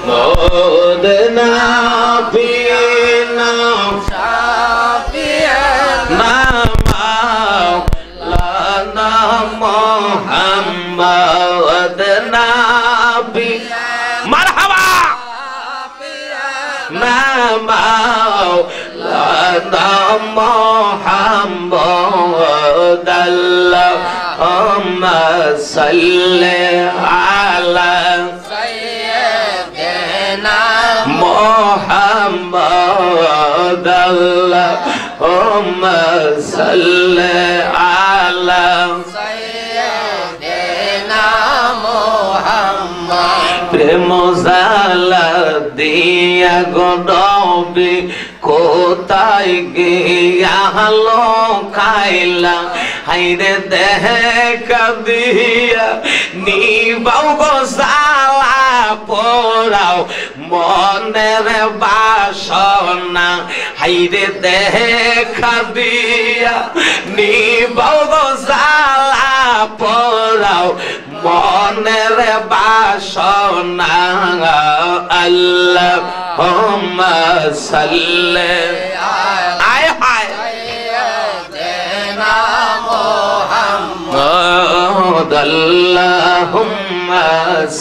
মুহাম্মাদ নাবিনা শাফি'না মাওলানা মুহাম্মাদ নাবি মারহাবা মাওলানা মুহাম্মাদ আল্লাহুম্মা সাল্লি আলা সাইয়্যিদিনা মুহাম্মাদ আল্লাহুম্মা সাল্লি আলা সাইয়্যিদিনা মুহাম্মাদ প্রেম জালা দিয়া গো নবী কোথায় গিয়া হলো খাইলা হাইরে দেখা দিয়া নিবাও গো জালা পোড়াও মনের বাসনা হাইরে দেখা দিয়া নিবাও গো জালা পোড়াও মনের বাসনা আল্লাহুম্মা সাল্লি আয় হায় সাইয়্যিদিনা মুহাম্মাদ আল্লাহুম্মা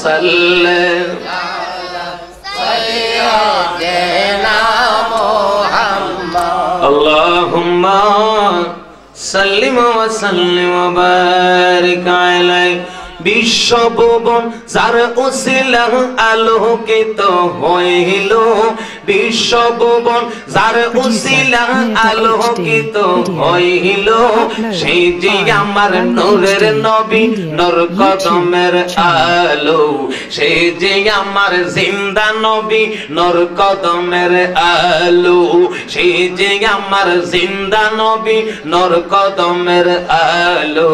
সাল্লি আলা সাইয়্যিদিনা মুহাম্মাদ আল্লাহুম্মা সাল্লি ওয়া সাল্লিম ওয়া বারিক আলাইহি বিশ্বভুবন যার উসিলা আলোকিত হইল বিশ্বভুবন যার উসিলা আলোকিত হইল সেই যে আমার নূরের নবী নূর কদমের আলো সেই যে আমার জিন্দা নবী নূর কদমের আলো সেই যে আমার জিন্দা নবী নূর কদমের আলো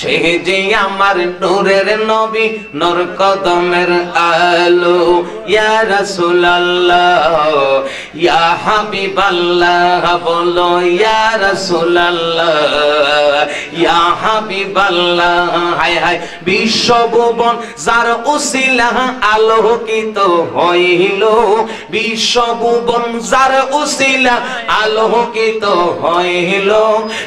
সেই যে আমার নূরের নবী নূর কদমের আলো ইয়া রাসূলুল্লাহ ইয়া হাবিবাল্লাহ বলো ইয়া রাসূলুল্লাহ ইয়া হাবিবাল্লাহ হায় হায় বিশ্বভুবন যার উসিলা আলোকিত হইল বিশ্বভুবন যার উসিলা আলোকিত হইল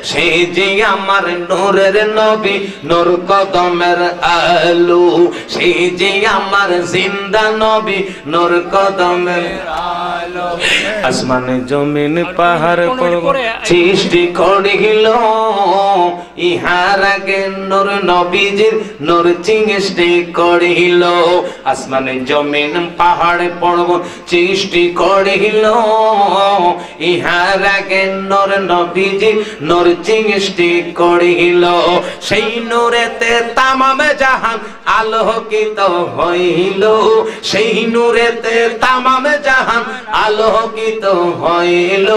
সেই যে আমার নূরের নবী নূর কদমের আলো সেই যে আমার জিন্দা নবী নূর কদমের আলো আসমান জমিন পাহাড় পর্বত সৃষ্টি করিল ইহার আগে নূর নবীজির নূর সৃষ্টি করিল আসমান জমিন পাহাড় পর্বত সৃষ্টি করিল ইহার আগে নূর নবীজির নূর সৃষ্টি করিল সেই নূরেতে তামাম জাহান আলোকিত হইল সেই নূরেতে তামাম জাহান আলোকিত হইল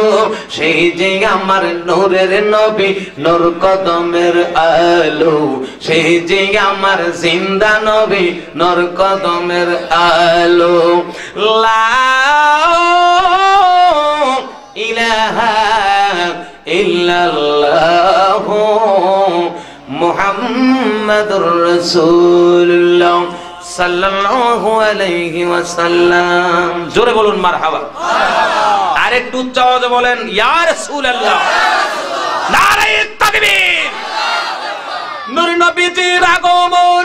সেই যে আমার নূরের নবী নূর কদমের আলো সেই যে আমার জিন্দা নবী নূর কদমের আলো লা ইলাহা ইল্লাল্লাহ মুহাম্মাদুর রাসূলুল্লাহ সাল্লাল্লাহু আলাইহি ওয়াসাল্লাম জোরে বলুন মারহাবা আর একটু উচ্চ আওয়াজে বলেন ইয়া রাসূলুল্লাহ নারায়ে তাকবীর নূর নবীজির আগমন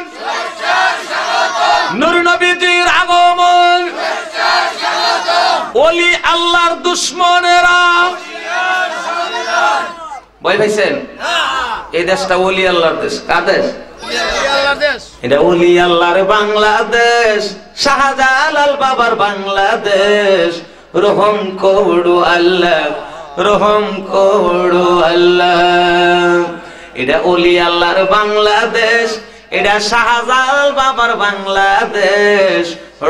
নূর নবীজির আগমন ওলি আল্লাহর দুশমনেরা ভয় পাইছেন এই দেশটা ওলি আল্লাহর দেশ কার দেশ এটা ওলি আল্লাহর বাংলাদেশ শাহজালাল বাবার বাংলাদেশ রহম করু আল্লাহ রহম করু আল্লাহ এটা ওলি আল্লাহর বাংলাদেশ এটা শাহজালাল বাবার বাংলাদেশ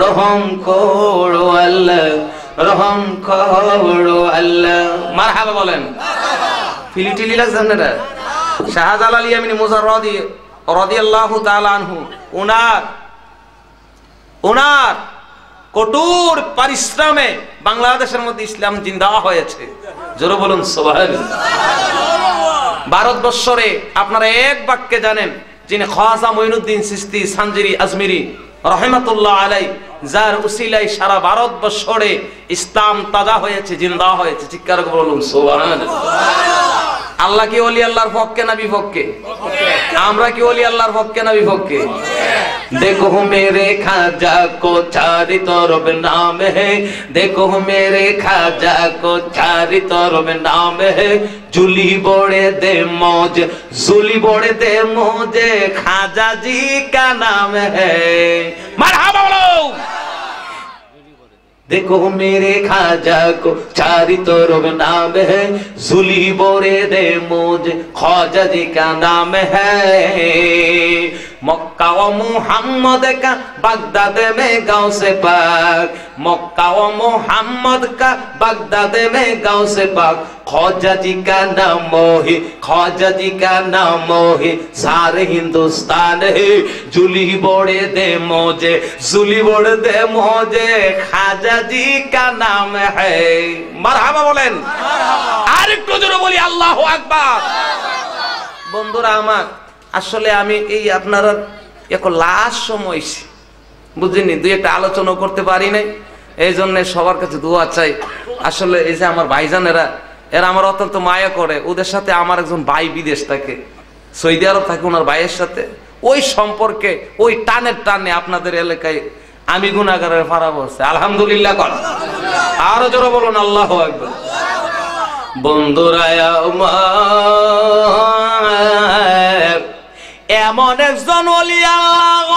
রহম করু আল্লাহ রহম করু আল্লাহ মারহাবা বলেন ফিলিটিলি লাগছেন না শাহজালাল ইয়ামিনী মুজাররদি রাদিয়াল্লাহু তাআলা আনহু উনার ওনার কঠোর পরিশ্রমে বাংলাদেশের মধ্যে ইসলাম জিন্দা হয়েছে। জোরে বলুন সুবহানাল্লাহ। ভারতবর্ষে আপনারা এক বাক্যে জানেন, যিনি খাজা মঈনুদ্দিন চিশতি সানজিরি আজমিরি রহমাতুল্লাহ আলাই, যার উসিলায় সারা ভারতবর্ষে ইসলাম তাজা হয়েছে, জিন্দা হয়েছে। চিৎকার করে বলুন সুবহানাল্লাহ। আল্লাহ কি ওলি আল্লাহর পক্ষে না বিপক্ষে? আমরা কি ওলি আল্লাহর পক্ষে না বিপক্ষে? देखो मेरे खाजा को चारी तरफ नाम है, देखो मेरे खाजा को चारी तरफ नाम है, जुली बोड़े दे मौज, जुली बोड़े दे मौजे, खाजा जी का नाम है। मरहबा बोलो। देखो मेरे खाजा को चारी तरफ नाम है, जुली बोरे दे मौज, ख्वाजा जी का नाम है। मक्का व मुहम्मद का बगदाद में गांव से पाक, मक्का व मुहम्मद का बगदाद में गांव से पाक, ख्वाजा जी का नाम मोही, ख्वाजा जी का नाम मोही, सारे हिंदुस्तान है, जुली बोड़े दे मौजे, जुली बोड़े दे मौजे, खाजा जी का नाम है। मरहबा बोलेन। আর একটু জোরে বলি আল্লাহু আকবার। বন্ধুরা আমার, আসলে আমি এই আপনারা এক লাশ সময় বুঝিনি, দুই একটা আলোচনা করতে পারি নাই, এই জন্য সবার কাছে দোয়া চাই। আসলে এই যে আমার ভাইজানেরা, এরা আমার অত্যন্ত মায়া করে। ওদের সাথে আমার একজন ভাই বিদেশ থাকে, সৌদি আরব থাকে, ওনার ভাইয়ের সাথে ওই সম্পর্কে ওই টানের টানে আপনাদের এলাকায় আমি গুনাহগারের ফাড়া পড়ছে। আলহামদুলিল্লাহ কর, আরো জোরে বলুন আল্লাহু আকবার। বন্ধুরা আমার, এমন একজন ওলি আল্লাহ,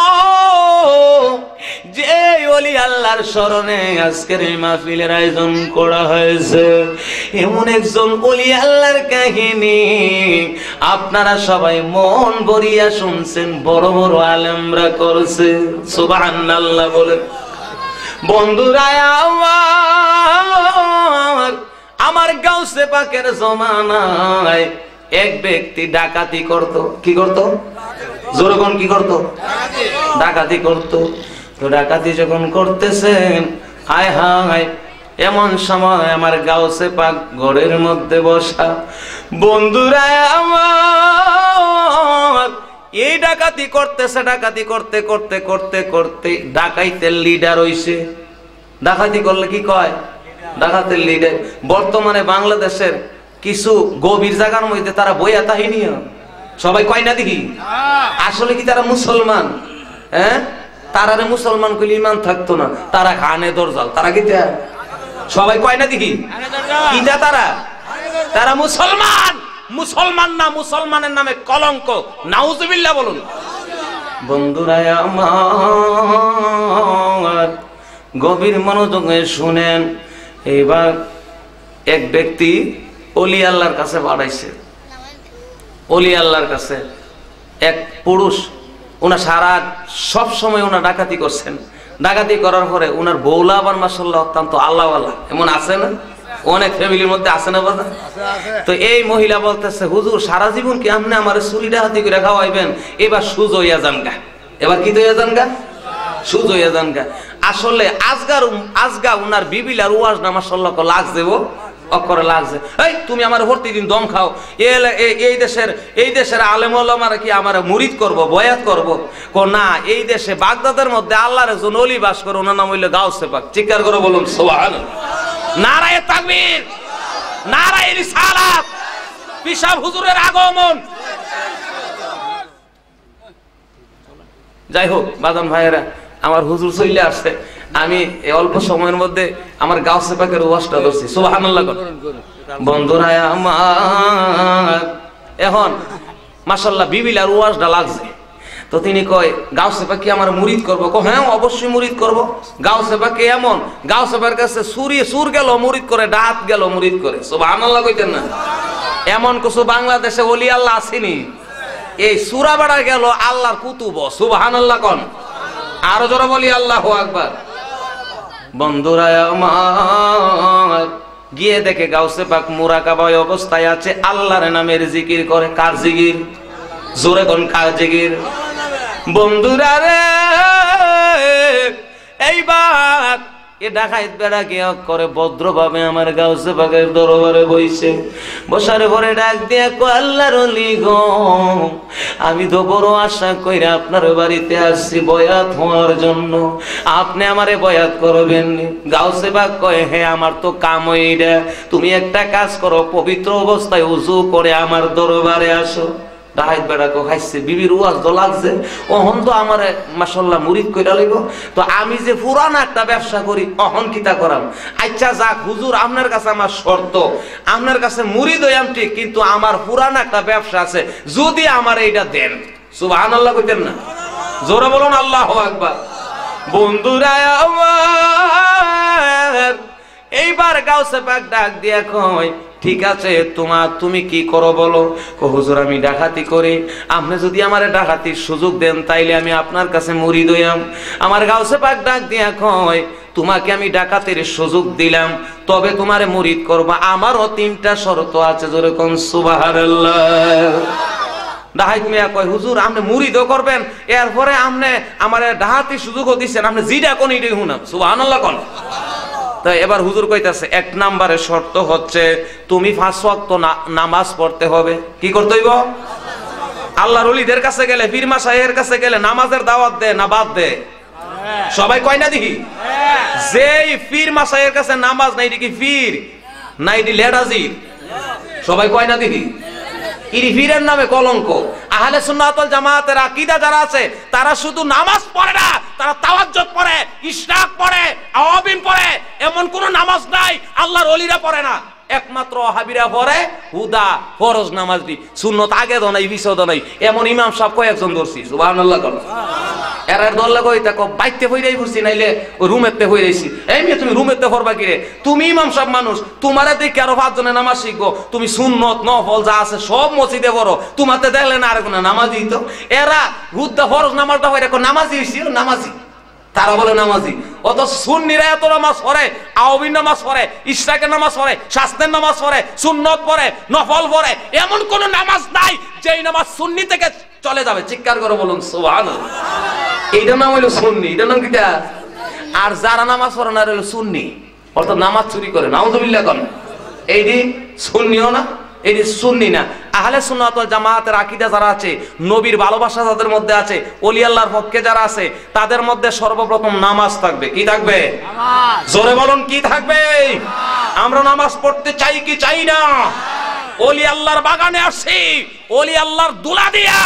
যে ওলি আল্লাহর স্মরণে আজকের এই মাহফিলের আয়োজন করা হয়েছে। এমন একজন ওলি আল্লাহর কাহিনী আপনারা সবাই মন ভরিয়া শুনছেন, বড় বড় আলেমরা করছে। সুবহানাল্লাহ বলেন। বন্ধুরা আমার গাউসে পাকের জমানায় এক ব্যক্তি ডাকাতি করত। কি করত? জোরে কোন কি করত? ডাকাতি করত। তো ডাকাতি যখন করতেছেন, হায় হায়, এমন সময় আমার গাউসে পাক ঘরের মধ্যে বসা। বন্ধুরা আমার, এই ডাকাতি করতেছে, ডাকাতি করতে করতে করতে করতে ডাকাইতের লিডার হইছে। ডাকাতি করলে কি কয়? ডাকাতের লিডার। বর্তমানে বাংলাদেশের কিছু গভীর জায়গার মধ্যে তারা বইয়া তাহিনী সবাই কয় না দেখি, আসলে কি তারা মুসলমান? হ্যাঁ, তারা মুসলমান কইলে ইমান থাকতো না, তারা খানে দরজাল। তারা কি সবাই কয় না দেখি কিটা তারা? তারা মুসলমান। মুসলমান না, মুসলমানের নামে কলঙ্ক। নাউজুবিল্লাহ বলুন। বন্ধুরা আমার, গভীর মনোযোগে শুনেন। এবার এক ব্যক্তি ওলি আল্লাহর কাছে পাঠাইছে। ওলি আল্লাহর কাছে এক পুরুষ, ওনা সারা সব সময় ওনা ডাকাতি করছেন। ডাকাতি করার পরে ওনার বউলা আবার মাশাআল্লাহ অত্যন্ত আল্লাহওয়ালা। এমন আছে না? অনেক ফ্যামিলির মধ্যে আছে না বাবা? তো এই মহিলা বলতেছে, হুজুর সারা জীবন কি আপনি আমার চুরি ডাকাতি করে খাওয়াইবেন? এবার সুজ হইয়া যান গা। এবার কি হইয়া যান গা? সুজ হইয়া যান গা। আসলে আজগা উনার বিবিলার ওয়াজ না মাশাআল্লাহ লাগছে, ও অকরে লাগছে। এই তুমি আমার প্রতিদিন দম খাও, এই দেশের আলেম ওলামারা কি আমার মুরিদ করব, বয়াত করব? না, এই দেশে বাগদাদের মধ্যে আল্লাহর একজন ওলি বাস করে, ওনার নাম হইল গাউসে পাক। চিৎকার করে বলুন সুবহানাল্লাহ। নারায়ে তাকবীর, নারায়ে রিসালাত, পিসাব হুজুরের আগমন। যাই হোক বাদান ভাইয়েরা, আমার হুজুর চলে আসছে। আমি অল্প সময়ের মধ্যে আমার গাউসে পাকের ওয়াজটা ধরছি। সুবহানাল্লাহ। বন্ধুরা আমার, এখন মাশাআল্লাহ বিবিলার ওয়াজটা লাগছে। তো তিনি কয়, গাউসে পাক কি আমার মুরিদ করবো? হ্যাঁ অবশ্যই মুরিদ করবো। গাউসে পাক এমন, গাউসে পাকের কাছে সুর গেল মুরিদ করে, ডাহাত গেল মুরিদ করে। সুবহানাল্লাহ কইতেন না? এমন কিছু বাংলাদেশে ওলি আল্লাহ আসেনি। এই সূরা বেড়া গেল আল্লাহর কুতুব। সুবহানাল্লাহ কোন, আরো জোরে বলি আল্লাহু আকবার। বন্ধুরা আমার, গিয়ে দেখে গাউসে পাক মুরাকাবা অবস্থায় আছে, আল্লাহর নামের জিকির করে। কার জিকির? জোরে কোন, কার জিকির? বন্ধুরা রে, এ ডাকাইত বেড়া কি করে ভদ্রভাবে আমার গাউসে পাকের দরবারে বইছে। বসার পরে ডাক দিয়া কো আল্লাহর ওলি গো, আমি তো বড় আশা কইরা আপনার বাড়িতে আসছি বয়াত হওয়ার জন্য, আপনি আমারে বয়াত করবেন? গাউসে পাক কয় হ্যাঁ, আমার তো কাম হইরা, তুমি একটা কাজ করো, পবিত্র অবস্থায় ওযু করে আমার দরবারে আসো। ডাহাইত বেড়া কো খাইছে বিবির ওয়াজ তো লাগছে, অহন তো আমারে মাশাআল্লাহ মুরিদ কইরা লইব, তো আমি যে পুরানা একটা ব্যবসা করি অহন কিতা করাম? আচ্ছা যাক হুজুর, আপনার কাছে আমার শর্ত, আপনার কাছে মুরিদ হইয়াম ঠিক, কিন্তু আমার পুরানা একটা ব্যবসা আছে, যদি আমার এইটা দেন। সুবহানাল্লাহ কইতেন না? জোরে বলুন আল্লাহু আকবার। বন্ধুরা আমার, এইবার গাউসে পাক ডাক দিয়া কয় ঠিক আছে, তুমি কি করো বলো? হুজুর আমি ডাকাতি করি, আপনি যদি আমারে ডাকাতির সুযোগ দেন তাইলে আমি আপনার কাছে মুরিদ হইয়াম। আমার গাউসে পাক ডাক দিয়া কয় তোমাকে আমি ডাকাতের সুযোগ দিলাম, তবে তোমারে মুরিদ করবা, আমারও 3টা শর্ত আছে। জোরে কোন সুবহানাল্লাহ। ডাহাইত মিয়া কয় হুজুর আপনি মুরিদও করবেন, এরপরে আপনি আমারে ডাকাতির সুযোগও দিচ্ছেন, আপনি জিডা কোন এটাই শুনাম। সুবহানাল্লাহ কোন। তাই এবার হুজুর কইতাছে 1 নম্বরের শর্ত হচ্ছে তুমি 5 ওয়াক্ত নামাজ পড়তে হবে। কি করতে হইব? আল্লাহর ওলিদের কাছে গেলে, পীর মাশায়েখের কাছে গেলে নামাজের দাওয়াত দে না বাদ দে? সবাই কয় না দেখি? যেই পীর মাশায়েখের কাছে নামাজ নাই, এটা কি পীর না এটি লেডাজির? সবাই কয় না দেখি? ইরি পীরের নামে কলঙ্ক। আহলে সুন্নাত ওয়াল জামাতের আকীদা যারা আছে তারা শুধু নামাজ পড়ে না, তারা তাওয়াজ্জুদ পড়ে, ইশরাক পড়ে, আওয়াবিন পড়ে, এমন কোন নামাজ নাই আল্লাহর ওলিরা পড়ে না। একমাত্র ওয়াহাবিরা পড়ে হুদা ফরজ নামাজটি, সুন্নত আগে দাও নাই পিছও দাও নাই, এমন ইমাম সাহেব কয়েকজন ধরছি। সুবহানাল্লাহ কোন। এরার দল্লা কই তাকো বাইতে হইরাই পড়ছি, নাইলে ওই রুমেতে হইরাইছি। এই মেয়ে তুমি রুমেতে পড়বা কি রে? তুমি ইমাম সাহেব মানুষ, তোমারে দেখে আরো 5 জনে নামাজ শিখবো, তুমি সুন্নত নফল যা আছে সব মসজিদে পড়ো, তোমাতে দেখলে না আর কোন নামাজি? তো এরা হুদা ফরজ নামাজটা হইরা কো নামাজি হইছি, নামাজি তারা বলে নামাজি। অত সুন্নিরা এত নামাজ পড়ে, আওয়াবিন নামাজ পড়ে, ইশরাকের নামাজ পড়ে, শাস্তের নামাজ পড়ে, সুন্নত পড়ে, নফল পড়ে, এমন কোন নামাজ নাই যেই নামাজ সুন্নি থেকে চলে যাবে। চিৎকার করে বলুন সুবহানাল্লাহ। এইটার নাম হইলো সুন্নি, এটার নাম কিটা? আর যারা নামাজ পড়ে না হইলো সুন্নি, অর্থাৎ নামাজ চুরি করে। নাউযুবিল্লাহ কোন। এইটি সুন্নিও না, এটি সুন্নি না। আহলে সুন্নাত ওয়াল জামাতের আকীদা যারা আছে, নবীর ভালোবাসা যাদের মধ্যে আছে, ওলি আল্লাহর পক্ষে যারা আছে, তাদের মধ্যে সর্বপ্রথম নামাজ থাকবে। কি থাকবে? নামাজ। জোরে বলুন কি থাকবে? আমরা নামাজ পড়তে চাই কি চাই না? ওলি আল্লাহর বাগানে আসি, ওলি আল্লাহর দুলা দিয়া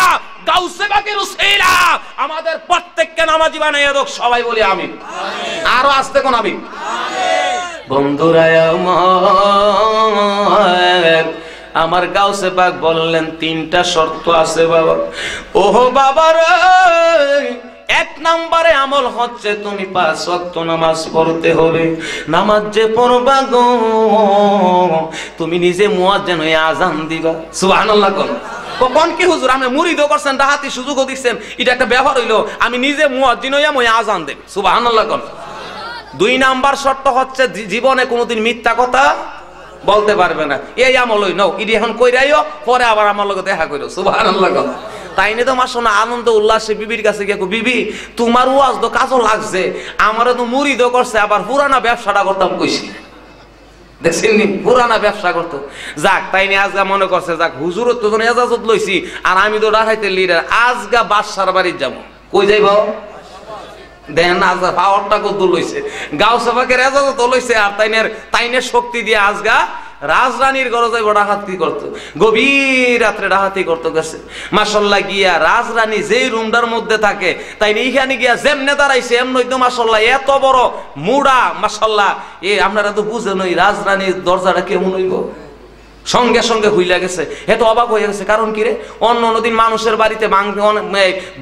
গাউসে পাকের উসিলা আমাদের প্রত্যেককে নামাজি বানাইয়া দাও। সবাই বলি আমিন। আরো আসতে কোন আমিন। বন্ধুরা আমার গাউসে পাক বললেন 3টা শর্ত আছে বাবা। ওহো বাবা রে, 1 নম্বরে আমল হচ্ছে তুমি 5 ওয়াক্ত নামাজ পড়তে হবে। নামাজ যে পড়বা গো, তুমি নিজে মুয়াজ্জিন হয়ে আযান দিবা। সুবহানাল্লাহ কোন। কোন কি হুজুর আপনি মুরিদও করছেন, ডাহাতি সুযোগও দিচ্ছেন, এটা একটা ব্যাপার হইলো? আমি নিজে মুয়াজ্জিন হইয়া মই আযান দেব। সুবহানাল্লাহ কোন। 2 নাম্বার শর্ত হচ্ছে জীবনে কোনোদিন মিথ্যা কথা বলতে পারবে না। এই আমল হই নাও, ইডি এখন কইরাইও, পরে আবার আমার লগে দেখা কইরো। সুবহানাল্লাহ কোন। তাই নিয়ে তো আমার শোনা আনন্দ উল্লাসে বিবির কাছে গিয়ে বিবি তোমার ওয়াজ তো কাজও লাগছে, আমারও তো মুরিদও করছে, আবার পুরানা ব্যবসাটা করতাম কইছি। দেখছেন নি, পুরানা ব্যবসা করতো। যাক তাই নিয়ে আজগা মনে করছে যাক হুজুরও তো এজাজত লইছি, আর আমি তো ডাকাইতে লিডার, আজগা বাদশার বাড়ি যাবো। কই যাইব? দেন আজগা পাওয়ারটা কত লইছে, গাউসে পাকের এজাজত লইছে, আর তাইনের শক্তি দিয়ে আজগা রাজরানীর ঘরে যাইব ডাকাতি করতো। গভীর রাত্রে ডাকাতি করতে গেছে, মাশাআল্লাহ গিয়া রাজরানী যেই রুমটার মধ্যে থাকে তাই এইখানে গিয়া যেমনে দাঁড়াইছে এমনই তো মাশাআল্লাহ এত বড় মুড়া। মাশাআল্লাহ আপনারা তো বুঝেন ওই রাজরানীর দরজাটা কেমন হইব, সঙ্গে সঙ্গে হইলা গেছে। এত অবাক হয়ে গেছে, কারণ কি রে, অন্য দিন মানুষের বাড়িতে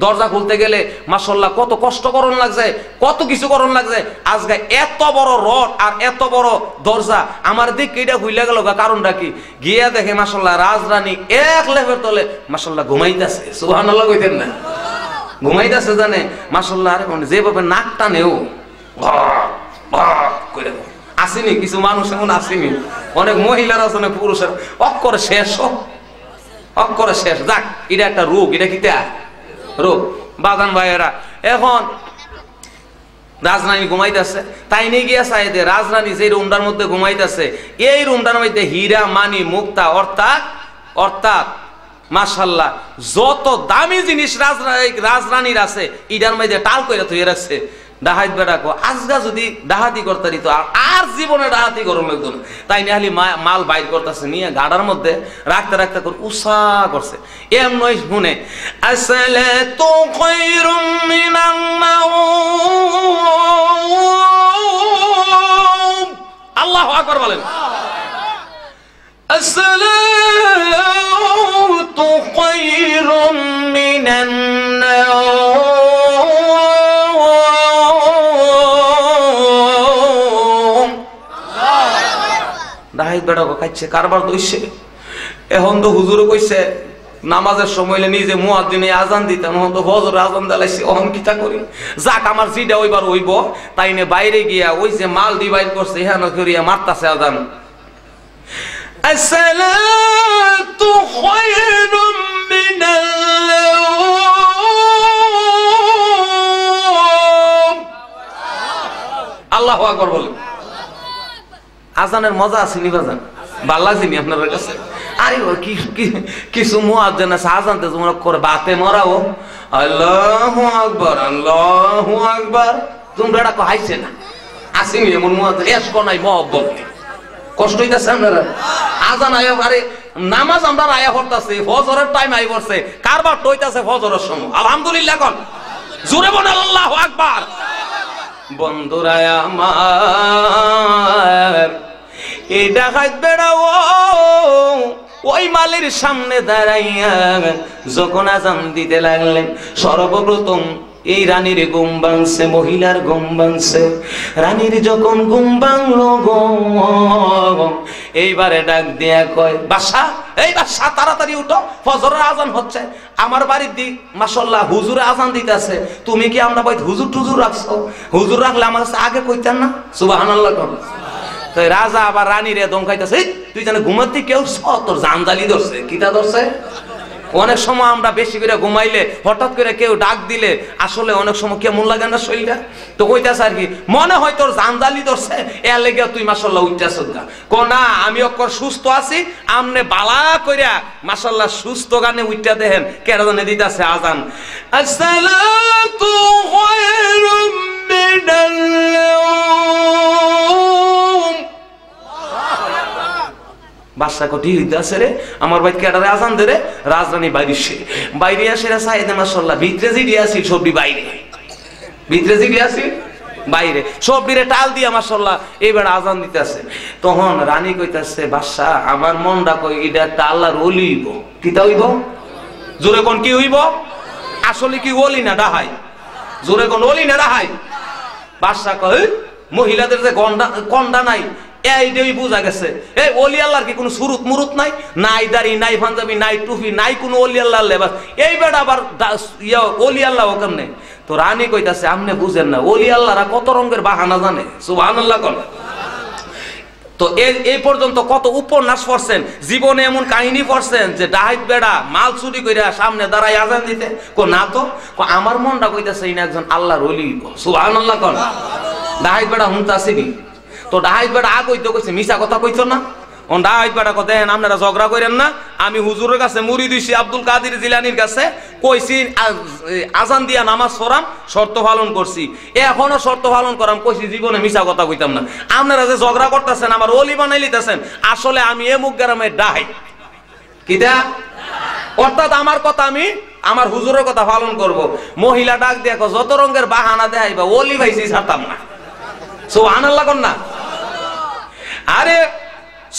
দরজা খুলতে গেলে মাশাআল্লাহ কত কষ্ট করণ লাগছে, কত কিছু করণ লাগছে। আজকে এত বড় রড আর এত বড় দরজা আমার দিক এটা হইলা গেল, কারণটা কি? গিয়া দেখে মাশাআল্লাহ রাজরানী এক লেভের তলে মাশাআল্লাহ ঘুমাইতেছে। সুবহানাল্লাহ কইতেন না? ঘুমাইতেছে জানে মাশাআল্লাহ, আরে মানে যেভাবে নাক টানেও কইরা আসেনি, কিছু মানুষ এমন আসেনি, অনেক মহিলার আছে, অনেক পুরুষের অক্ষরে শেষ, অক্ষরে শেষ। যাক এটা একটা রোগ, এটা কি রোগ বাগান ভাইয়েরা। এখন
রাজরানী ঘুমাইতেছে, তাই নিয়ে গিয়া চাইতে রাজরানী যে রুমটার মধ্যে ঘুমাইতেছে এই রুমটার মধ্যে হীরা মানি মুক্তা অর্থাৎ মাশাআল্লাহ যত দামি জিনিস রাজরানীর আছে ইডার মধ্যে টাল করে থুয়ে রাখছে। ডাহাত বেড়া কো আজগা যদি ডাহাতি করতারি তো আর জীবনে ডাহাতি গরম লাগতো না, তাই নিয়ে মাল বাইর করতেছে নিয়ে গাড়ার মধ্যে রাখতে রাখতে করে উষা করছে। এম নয় শুনে আসলে তো খায়রুম মিনান নাওম, আল্লাহু আকবার বলেন। আসসালাতু খায়রুম মিনান নাওম। ডাহাত বেড়া খাইছে কারবার দইছে। এখন তো হুজুরও কইছে নামাজের সময় নিজে মুয়াজ্জিনে আজান দিতাম, এখন তো ফজরের আজান দিলাইছি, এখন কিতা করি? যাক আমার জিডা ওইবার হইব, তাই নে বাইরে গিয়া ওই যে মাল ডিভাইড করছে এখান করিয়া মারতাছে আজান। আসসালাতু খায়রুম মিনাল নাওম। আল্লাহু আকবার বলেন। আজানের মজা আছে নি বাজান? ভাল লাগছে নি আপনাদের কাছে? আরে কিছু মুয়াজ্জিন আছে আজানতে তোমরা করে বাতে মরাও আল্লাহু আকবার আল্লাহু আকবার, তোমরা এটা কইছে না আসেনি এমন মুয়াজ্জিন এস কো নাই মহব্বত কষ্ট হইতাছে আপনারা। আজান আয়া আরে নামাজ আমরা আয়া পড়তাছে, ফজরের টাইম আই পড়ছে, কারবার টইতাছে ফজরের সময়। আলহামদুলিল্লাহ কোন জোরে বলেন আল্লাহু আকবার। বন্ধুরা আমার এই ডাকাত বেড়াও ওই মালের সামনে দাঁড়াইয়া যখন আজান দিতে লাগলেন সর্বপ্রথম এই রানীর ঘুম ভাঙছে, মহিলার ঘুম ভাঙছে। রানীর যখন ঘুম ভাঙলো গো এইবারে ডাক দিয়া কয় বাসা, এই বাসা তাড়াতাড়ি উঠো, ফজরের আজান হচ্ছে। আমার বাড়ির দিক মাশাআল্লাহ হুজুরে আজান দিতেছে, তুমি কি আমরা বই হুজুর টুজুর রাখছো? হুজুর রাখলে আমার কাছে আগে কইতেন না? সুবহানাল্লাহ। তো রাজা আবার রানীরে দমকাইতেছে, তুই জানে ঘুমাতে কেউ তোর জানজালি ধরছে। কিটা ধরছে? অনেক সময় আমরা বেশি করে ঘুমাইলে হঠাৎ করে কেউ ডাক দিলে আসলে অনেক সময় কেমন লাগে না শরীরটা, তো কইতাছে আর কি মনে হয় তোর জানজালি ধরছে, এর লেগে তুই মাশাআল্লাহ উঠতেছ না। কো না আমি অক্ষর সুস্থ আছি, আমনে বালা কইরা মাশাআল্লাহ সুস্থ গানে উঠতে দেখেন কেন জানে দিতাছে আজান। আসসালাতু খায়রুম মিনাল নাওম। বাদশা কটি হইতাছে রে আমার ভাই কেডারে আজান দে রে। রাজরানী বাইরে আসে সাইদে মাশাআল্লাহ ভিতরে জিডি আসি সবডি বাইরে, ভিতরে জিডি আসি বাইরে সবডিরে টাল দিয়া মাশাআল্লাহ এইবার আজান দিতেছে। তখন রানী কইতাছে বাদশা আমার মনটা কই এটা একটা আল্লাহর ওলি হইব। কিতা হইব? জোরে কোন কি হইব? আসলে কি ওলি না ডাহাই? জোরে কোন ওলি না ডাহাই? বাদশা কই মহিলাদের যে কন্ডা নাই এইটাই বুঝা গেছে, এই ওলি আল্লাহর কি কোনো সুরুত মুরুত নাই, নাই দাড়ি নাই পাঞ্জাবি নাই টুপি নাই কোনো ওলি আল্লাহ লেবাস, এই বেটা আবার ওলি আল্লাহ ওখান নেই। তো রানী কইতাছে আমনে বুঝেন না ওলি আল্লাহরা কত রঙের বাহানা জানে। সুবহানাল্লাহ কোন। তো এই পর্যন্ত কত উপন্যাস পড়ছেন, জীবনে এমন কাহিনী পড়ছেন যে ডাহাত বেড়া মাল চুরি কইরা সামনে দাঁড়াই আজান দিতে। কো না তো আমার মনটা কইতাছে ইনি একজন আল্লাহর ওলি। সুবহানাল্লাহ কোন। ডাহাত বেড়া হুনতাছিবি তো ডাহাত বেড়া আগ হইতে কইছে মিছা কথা কইতো না। ডাহাত বেড়া কথা দেখেন আপনারা ঝগড়া করেন না, আমি হুজুরের কাছে মুরিদ হইছি আব্দুল কাদের জিলানির কাছে কইছি আজান দিয়া নামাজ পড়াম শর্ত পালন করছি, এখনো শর্ত পালন করাম, কইছি জীবনে মিছা কথা কইতাম না। আপনারা যে ঝগড়া করতেছেন আমার ওলি বানাই লিতেছেন, আসলে আমি এমুক গ্রামের ডাহাত। কিটা? অর্থাৎ আমার কথা আমি আমার হুজুরের কথা পালন করব। মহিলা ডাক দেখো যত রঙের বাহানা দেখাইবা ওলি ভাইছি ছাড়তাম না। সুবহানাল্লাহ কোন না। আরে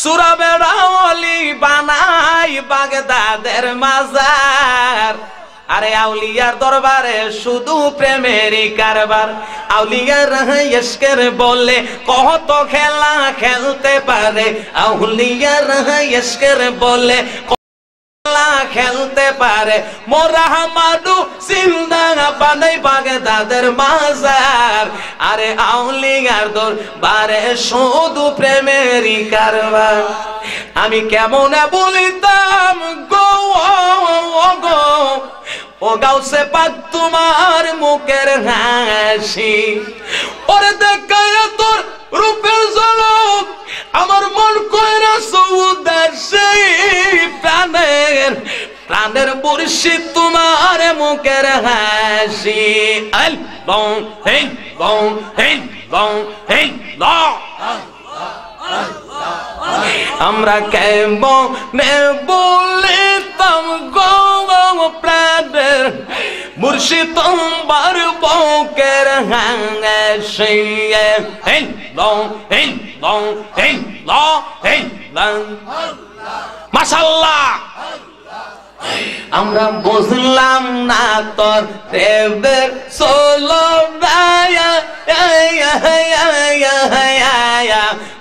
সুরা বেড়া ওলি বানাই বাগদাদের মাজার, আরে আউলিয়ার দরবারে শুধু প্রেমেরই কারবার। আউলিয়ার ইশকের বলে কত খেলা খেলতে পারে, আউলিয়ার ইশকের বলে খেলতে পারে। মোরাহমাদু জিন্দা বানাই বাগদাদের মাজার, আরে আউলিয়ার দরবারে শুধু প্রেমেরই কারবার। আমি কেমন বলিতাম গো গো
ও গাউসে পাক তোমার মুখের হাসি, ওরে দেখায় তোর রূপের ঝলক আমার মন কইরা সৌদাসী, প্রাণের প্রাণের মুর্শিদ তোমার মুখের হাসি। আল্লাহ আল্লাহ আল্লাহ আল্লাহ। আমরা কেমনে বলিতাম গো প্রাণের মুর্শিদ তোমার বুকের হাসি। মাশাআল্লাহ। আমরা বুঝলাম না তোর প্রেমের সোলো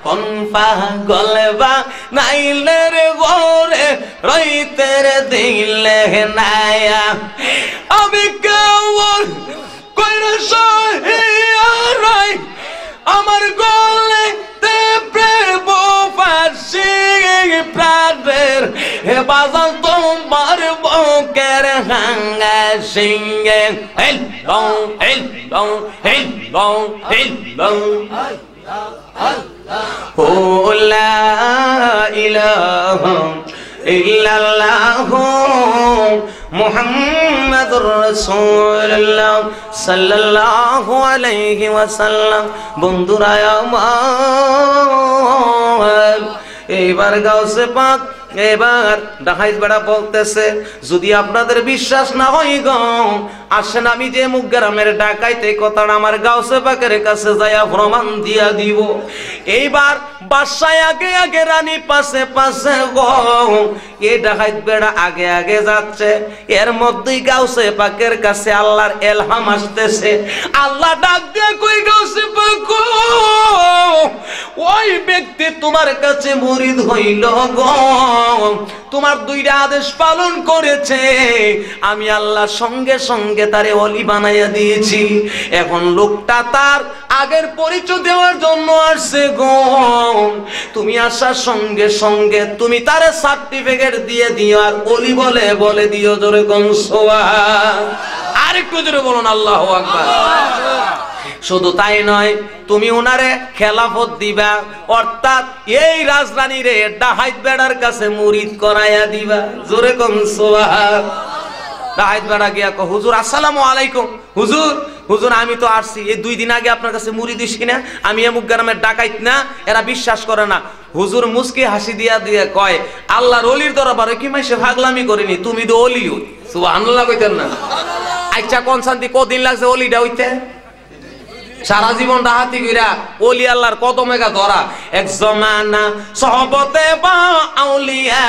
কোন পাগল বা নাইলে রে গোরে রইতে রে দিলে নায়া। আমি কেমন কইরা সহিয়ারাই আমার গলে তে প্রেম ফাঁসি, প্রাণের হে বাজান তোমার বুকের হাসি। Hello hello hello hello. ও লা ইলাহা ইল্লাল্লাহু মুহাম্মাদুর রাসূলুল্লাহ সাল্লাল্লাহু আলাইহি ওয়াসাল্লাম। বন্ধুরা আমার, এইবার গাউসে পাক এবার ডাকাইত বেড়া বলতেছে, যদি আপনাদের বিশ্বাস না হয় গো আসেন আমি যে মুগ্রামের ডাকাইত এই কথাটা আমার গাউসে পাকের কাছে যাইয়া প্রমাণ দিয়া দিব। এইবার বাসায় আগে আগে রানী পাশে পাশে গো, এই ডাকাইত বেড়া আগে আগে যাচ্ছে, এর মধ্যেই গাউসে পাকের কাছে আল্লাহর এলহাম আসতেছে। আল্লাহ ডাক দিয়ে কই গাউসে পাক ওই ব্যক্তি তোমার কাছে মুরিদ হইল গো, তোমার দুইটা আদেশ পালন করেছে, আমি আল্লাহ সঙ্গে সঙ্গে তারে ওলি বানাইয়া দিয়েছি। এখন লোকটা তার আগের পরিচয় দেওয়ার জন্য আসছে গো, তুমি আসার সঙ্গে সঙ্গে তুমি তারে সার্টিফিকেট দিয়ে দিও আর ওলি বলে বলে দিও। জোরে কোন সুবহান। আরেকটু জোরে বলুন আল্লাহু আকবার। শুধু তাই নয়, তুমি উনারে খেলাফত দিবা, অর্থাৎ এই রাজরানী রে ডাহাইত বেড়ার কাছে মুরিদ করাইয়া দিবা। জোরে কোন সুবহান। ডাহাইত বেড়া গিয়া কো হুজুর আসসালামু আলাইকুম। হুজুর হুজুর আমি তো আসছি, এই 2 দিন আগে আপনার কাছে মুরিদ হইছি না, আমি এমুক গ্রামের ডাকাইত না, এরা বিশ্বাস করে না। হুজুর মুস্কি হাসি দিয়া দিয়ে কয়, আল্লাহর ওলির দরবারে কি মাইসে পাগলামি করেনি, তুমি তো ওলি হই। সুবহানাল্লাহ কইতেন না? আচ্ছা কোন শান্তি কদিন লাগছে ওলিটা হইতে? সারা জীবন ডাহাতি কইরা ওলি আল্লাহর কদমে গা ধরা। এক জমানা সহবতে বা আউলিয়া,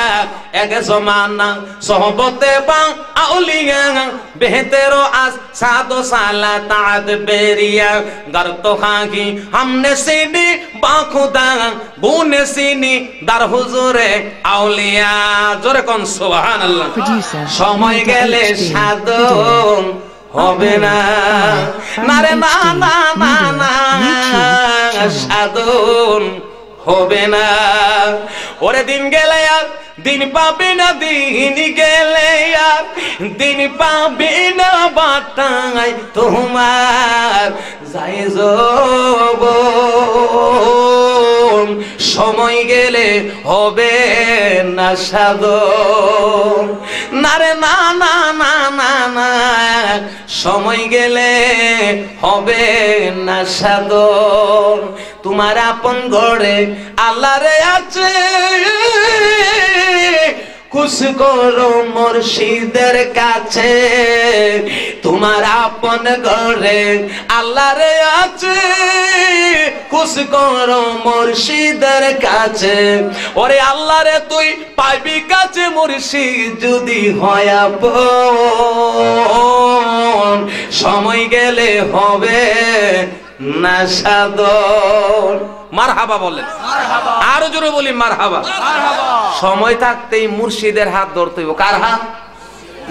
এক জমানা সহবতে বা আউলিয়া, বেহতেরো আজ সাদো সালা তাদ বেরিয়া, গর তো খাগি हमने सीनी बाखुदा बुने सीनी दार हुजूরে আউলিয়া। জোরে কোন সুবহানাল্লাহ। সময় গেলে সাধন হবে না, নারে না না না না, সাধন হবে না। ওরে দিন গেলে আর দিন পাবে না, দিন গেলে আর দিন পাবে না, বাটাই তোমার যাই যাব, সময় গেলে হবে না সাধন। নারে না না না না না, সময় গেলে হবে না সাধন। তোমার আপন ঘরে আল্লাহরে আছে, খুশ করো মুর্শিদের কাছে। তোমার আপন ঘরে আল্লাহরে আছে, খুশ করো মুর্শিদের কাছে। ওরে আল্লাহরে তুই পাইবি কাছে, মুর্শিদ যদি হয় আপন, সময় গেলে হবে না সাধন। মারহাবা বলেন, আরো জোরে বলি মারহাবা। সময় থাকতেই মুর্শিদের হাত ধরতে হবে। কার হাত?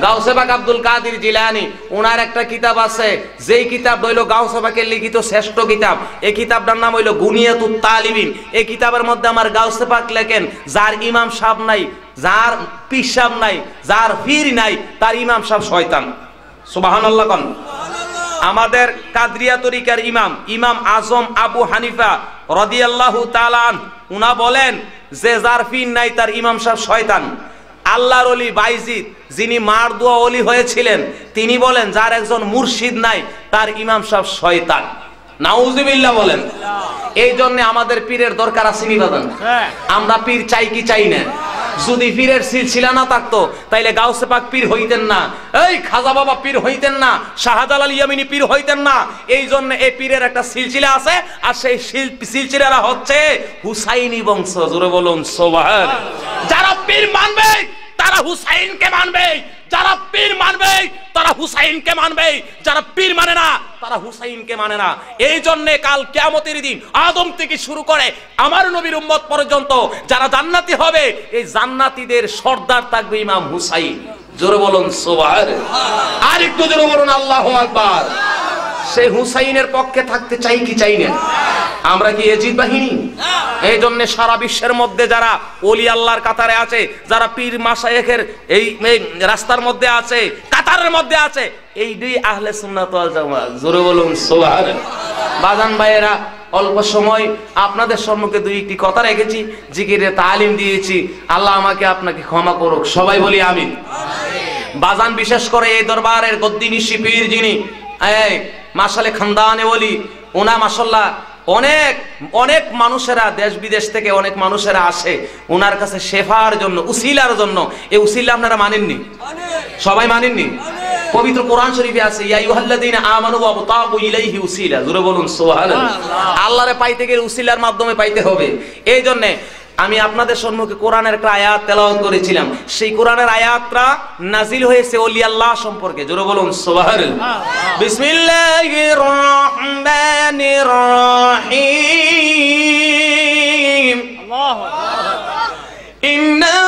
গাউসে পাক আব্দুল কাদের জিলানী, ওনার একটা কিতাব আছে, যেই কিতাব হইল গাউসে পাকের লিখিত শ্রেষ্ঠ কিতাব। এই কিতাবটার নাম হইল গুনিয়াতুত তালিবিন। এই কিতাবের মধ্যে আমার গাউসে পাক লেখেন, যার ইমাম সাহেব নাই, যার পীর সাহেব নাই, যার পীর নাই, তার ইমাম সাহেব শয়তান। সুবহানাল্লাহ কোন। আমাদের কাদরিয়া তরিকার ইমাম আজম আবু হানিফা রাদিয়াল্লাহু তাআলা উনা বলেন যে যার পীর নাই তার ইমাম সাহেব শয়তান। আল্লাহর ওলি বাইজিদ যিনি মারদুয়া ওলি হয়েছিলেন তিনি বলেন যার একজন মুর্শিদ নাই তার ইমাম সাহেব শয়তান। নাউজুবিল্লাহ বলেন। এই জন্য আমাদের পীরের দরকার আছে নি বাজান? আমরা পীর চাই কি চাই না? যদি পীরের সিলসিলা না থাকতো তাইলে গাউসে পাক পীর হইতেন না, এই খাজা বাবা পীর হইতেন না, শাহজালাল ইয়ামিনী পীর হইতেন না। এই জন্য এই পীরের একটা সিলসিলা আছে, আর সেই সিলসিলারা হচ্ছে হুসাইনি বংশ। জোরে বলুন সুবহানাল্লাহ। যারা পীর মানবে তারা হুসাইনকে মানবে, যারা পীর মানবে তারা হুসাইনকে মানবে, যারা পীর মানে না তারা হুসাইনকে মানে না। এই জন্য কাল কিয়ামতের দিন আদম থেকে শুরু করে আমার নবীর উম্মত পর্যন্ত যারা জান্নাতি হবে, এই জান্নাতীদের সর্দার থাকবে ইমাম হুসাইন। জোরে বলুন সুবহানাল্লাহ। আর একটু জোরে বলুন আল্লাহু আকবার। সেই হুসাইনের পক্ষে থাকতে চাই কি চাই না? আমরা কি এজিদ বাহিনী? এই জন্য সারা বিশ্বের মধ্যে যারা ওলি আল্লাহর কাতারে আছে, যারা পীর মাশায়েখের এই রাস্তার মধ্যে আছে, কাতারের মধ্যে আছে, এই দুই আহলে সুন্নাত ওয়াল জামাত। জোরে বলুন সুবহানাল্লাহ। বাজান ভাইয়েরা, অল্প সময় আপনাদের সম্মুখে দুই একটি কথা রেখেছি, জিকিরের তালিম দিয়েছি। আল্লাহ আমাকে আপনাকে ক্ষমা করুক, সবাই বলি আমিন। বাজান বিশেষ করে এই দরবারের গদ্দিনিশি পীর যিনি মাশালে খানদানে ওলি, ওনা মাশাল্লাহ অনেক অনেক মানুষেরা দেশ বিদেশ থেকে অনেক মানুষেরা আসে ওনার কাছে শেফার জন্য, উসিলার জন্য। এই উসিলা আপনারা মানেননি? সবাই মানেননি? পবিত্র কোরআন শরীফে আছে ইয়া আইয়ুহাল্লাযীনা আমানু ওয়াবতাগু ইলাইহি উসিলা। জোরে বলুন সুবহানাল্লাহ। আল্লাহরে পাইতে গেলে উসিলার মাধ্যমে পাইতে হবে। এই জন্য আমি আপনাদের সম্মুখে কোরআনের একটা আয়াত তেলাওয়াত করেছিলাম। সেই কোরআনের আয়াতটা নাজিল হয়েছে ওলি আল্লাহ সম্পর্কে। জোরে বলুন সুবহানাল্লাহ। বিসমিল্লাহির রহমানির রহিম। আল্লাহু আকবার। ইন্না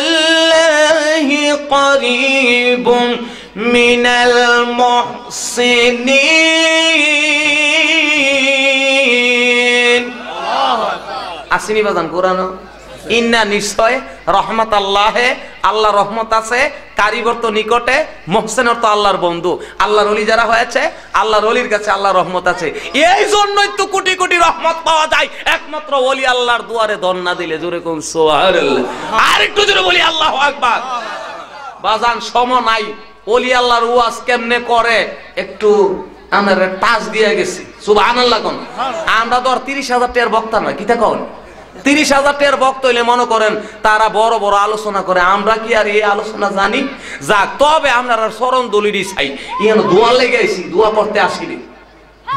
রাহমাতাল্লাহি করিবুম মিনাল মুহসিনিন। আসিনি বাজান কোরআন? ইন্না নিশ্চয় রহমত আল্লাহে, আল্লাহ রহমত আছে, কারিবর তো নিকটে, মুহসিন তো আল্লাহর বন্ধু। আল্লাহর ওলি যারা হয়েছে আল্লাহর ওলির কাছে আল্লাহর রহমত আছে। এই জন্যই তো কোটি কোটি রহমত পাওয়া যায় একমাত্র ওলি আল্লাহর দুয়ারে দন্না দিলে। জোরে কোন সুবহানাল্লাহ। আর একটু জোরে বলি আল্লাহু আকবার। বাজান সম নাই ওলি আল্লাহর ওয়াজ কেমনে করে একটু আমরা টাচ দিয়ে গেছি। সুবহানাল্লাহ কোন। আমরা তো 30,000 টাকার বক্তা নয়, কি তা কোন? 30,000 টাকার বক্তা হইলে মনে করেন তারা বড় বড় আলোচনা করে, আমরা কি আর এই আলোচনা জানি? যাক, তবে আমরা চরণ দলিরি চাই। ইয়ানো দোয়া লেগেছি, দোয়া পড়তে আসিনি,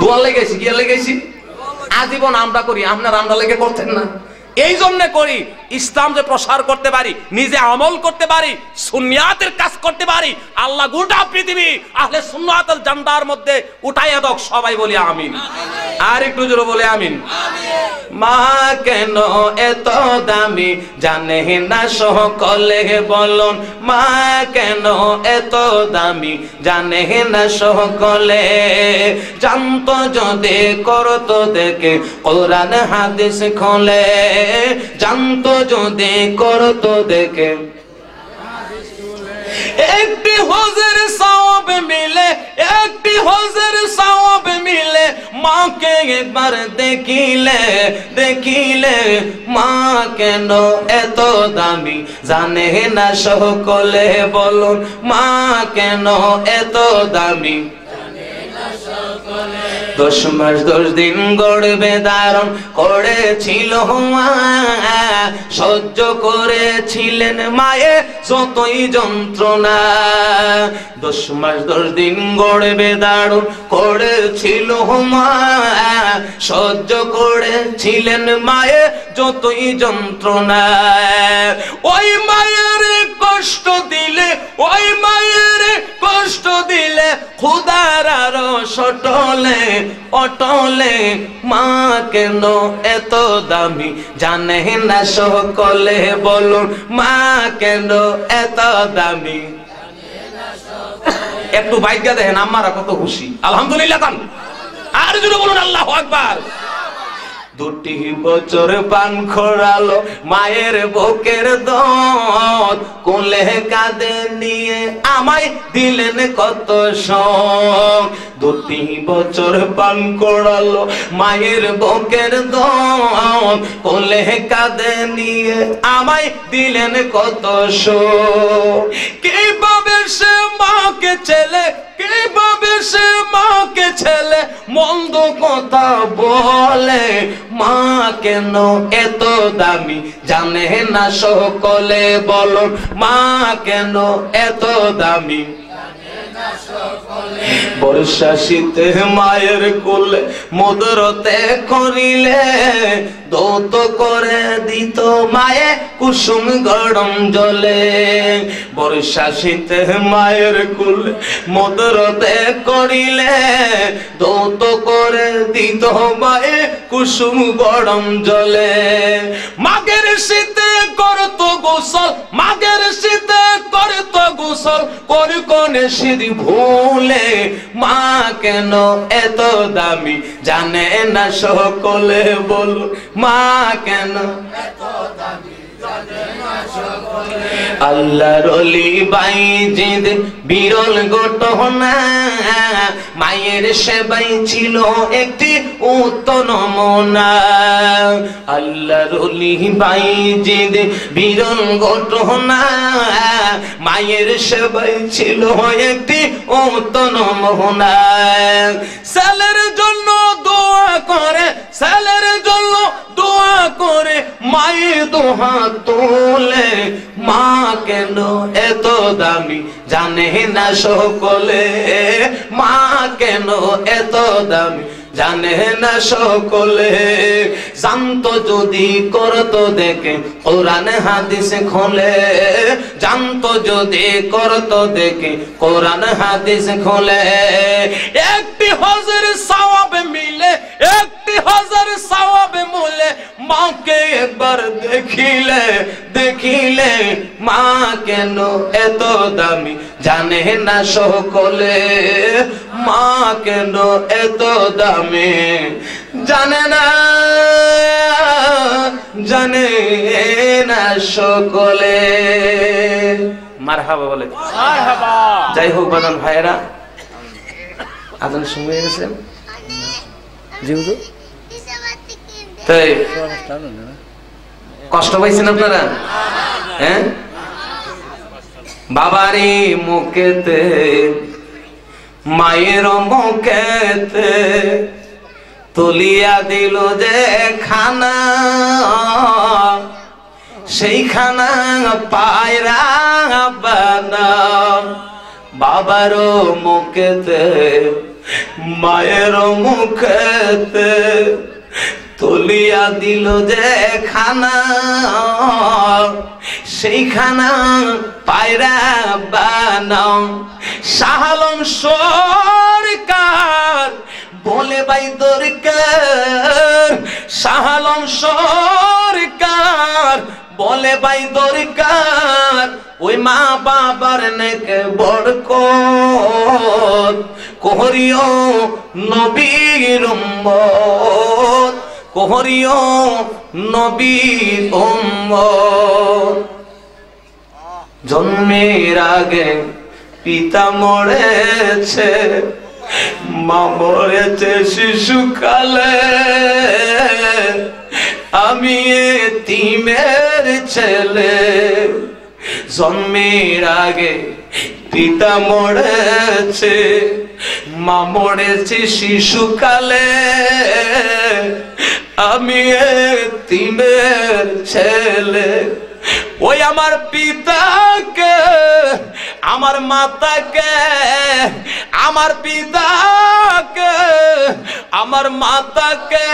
দোয়া লেগেছি, কি লেগেছি? আজীবন আমরা করি, আপনারা আমরা লেগে করতেন না। এই জন্য করি ইসলাম যে প্রসার করতে পারি, নিজে আমল করতে পারি, সুন্নিয়াতের কাজ করতে পারি। আল্লাহ গোটা পৃথিবী আহলে সুন্নাতুল জান্নার মধ্যে উঠাইয়া দাও, সবাই বলি আমিন। আর একটু জোরে বলে আমিন। মা কেন এত দামি জানে না সকলে বলুন, মা কেন এত দামি জানে না সকলে, জানতো যদি করতো দেখে কোরআন হাদিস খোলে, জানতো যদি করতো দেখে। একটি হজের সওয়াব মিলে, একটি হজের সওয়াব মিলে, মাকে একবার দেখিলে, দেখিলে মা কেন এত দামি জানে না সকলে বলুন, মা কেন এত দামি। 10 মাস 10 দিন গড়বে ধারণ করেছিল মা, সহ্য করেছিলেন মায়ে যতই যন্ত্রণা। 10 মাস 10 দিন গড়বে ধারণ করেছিল মা, সহ্য করেছিলেন মায়ে যতই যন্ত্রণা। ওই মায়ের কষ্ট দিলে, ওই মায়ের কষ্ট দিলে খুদার আরো সটলে অটলে, মা কেন এত দামি জানে না সকলে বলুন, মা কেন এত দামি। একটু বাইকা দেখেন আমারা কত খুশি, আলহামদুলিল্লাহ। আর জোরে বলুন আল্লাহু আকবার। 2 বছর পান খোরালো মায়ের বুকের দুধ, কোলে কাঁধে নিয়ে আমায় দিলেন কত শোক। 2 বছর পান করালো মায়ের বুকের দুধ, কোলে কাঁধে নিয়ে আমায় দিলেন কত শোক। কিভাবে সে মাকে ছেলে, কিভাবে সে মাকে ছেলে মন্দ কথা বলে, মা কেন এত দামি জানে না সকলে, বলো মা কেন এত দামি। বর্ষা শীতে মায়ের কোলে মধুরতে করিলে, দৌত করে দিত মায়ে কুসুম গরম জলে। বর্ষা শীতে মায়ের কোলে মধুরতে করিলে, দৌত করে দিত মায়ে কুসুম গরম জলে। মাঘের শীতে করত গোসল, মাঘের শীতে করত গোসল, করে কোনে সিঁড়ি ভুলে, মা কেন এত দামি জানে না সকলে, বল মা কেন এত দামি জানে না সকলে। আল্লাহর ওলি বাইজিদ বিরল ঘটনা, মায়ের সেবাই ছিল একটি উত্তম নমুনা। আল্লাহর ওলি বাইজিদ বিরল ঘটনা, মায়ের সেবাই ছিল একটি উত্তম নমুনা। ছেলের জন্য দোয়া করে, ছেলের জন্য দোয়া করে মায়ের দুহাত তোলে, মা কেন এত দামি জানে না সকলে, মা কেন এত দামি জানে না সকলে। জানতো যদি করতো দেখে কোরআন হাদিস খোলে, জানতো যদি করতো দেখে কোরআন হাদিস খোলে। একটি হজের সওয়াব মিলে, একটি হজের সওয়াব মিলে, মাকে একবার দেখিলে, দেখিলে মা কেন এত দামি জানে না সকলে, মা কেন এত দামি জানে না, জানে না সকলে। মারহাবা বলে। যাই হোক বাদান ভাইরা, আজান শুনে গেছেন যেহেতু, তাই কষ্ট পাইছেন আপনারা? হ্যাঁ, বাবারি মুখেতে মায়ের মুখেতে তুলিয়া দিল যে খানা, সেই খানা পায়রা বানা। বাবারও মুখেতে মায়ের মুখেতে তুলিয়া দিল যে খানা, সেই খানা পায়রা বানাও। শাহ আলম সরকার বলে ভাই দরকার, শাহ আলম সরকার বলে ভাই দরকার, ওই মা বাবার নেকে বরকত কোহরিও নবীর উম্মত, কোহরিও নবীর উম্মত। জন্মের আগে পিতা মরেছে, মা মরেছে শিশুকালে, আমি এতিমের ছেলে। জন্মের আগে পিতা মরেছে, মা মরেছে শিশুকালে, আমি এতিমের ছেলে। ওই আমার পিতাকে, আমার মাতাকে, আমার পিতাকে, আমার মাতাকে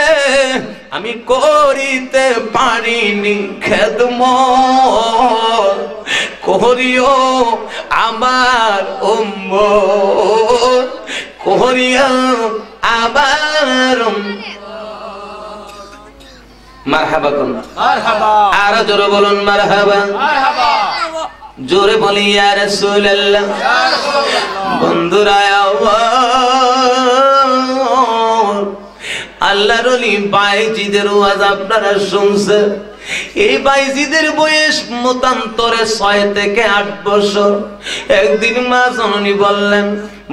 আমি করিতে পারিনি খেদমত, করিও আমার উম্মত, করিও আমার উম্মত। মারহাবা করুন, মারহাবা। আর জোরে বলুন মারহাবা, মারহাবা। জোরে বলি ইয়া রাসূলুল্লাহ, ইয়া রাসূলুল্লাহ। বন্ধুরা আল্লাহর ওলি বাইজিদের ওয়াজ আপনারা শুনছেন। এই বাইজিদের বয়স মতান্তরে 6 থেকে 8 বছর। একদিন মা জননী বললেন,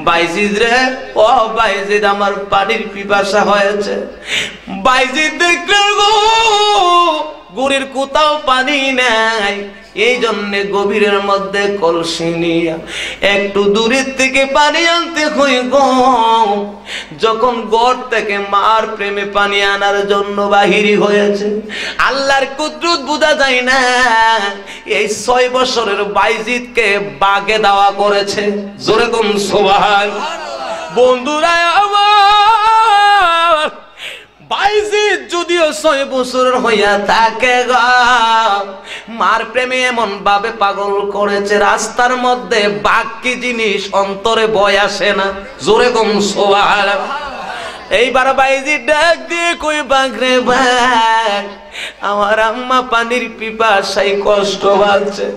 বাইজিদ রে, ও বাইজিদ, আমার পানির পিপাসা হয়েছে। বাইজিদ দেখলেন গো গুড়ির কোথাও পানি নাই, এই জন্যে গভীরের মধ্যে কলসি নিয়ে একটু দূরের থেকে পানি আনতে হই গো। যখন গড় থেকে মার প্রেমে পানি আনার জন্য বাহিরি হয়েছে, আল্লাহর কুদরত বোঝা যায় না। এই 6 বছরের বাইজিদকে বাগে দেওয়া করেছে। জোরে কোন সুবহান। বন্ধুরা আমার, বাইজিদ যদিও 6 বছর হইয়া থাকে গো, মার প্রেমে এমন ভাবে পাগল করেছে, রাস্তার মধ্যে বাকি জিনিস অন্তরে ভয় আসে না। জোরে কম সুবহান। এইবার বাইজিদ ডাক দিয়ে কই, বাঘরে বাঘ, আমার আম্মা পানির পিপাসায় কষ্ট পাচ্ছে,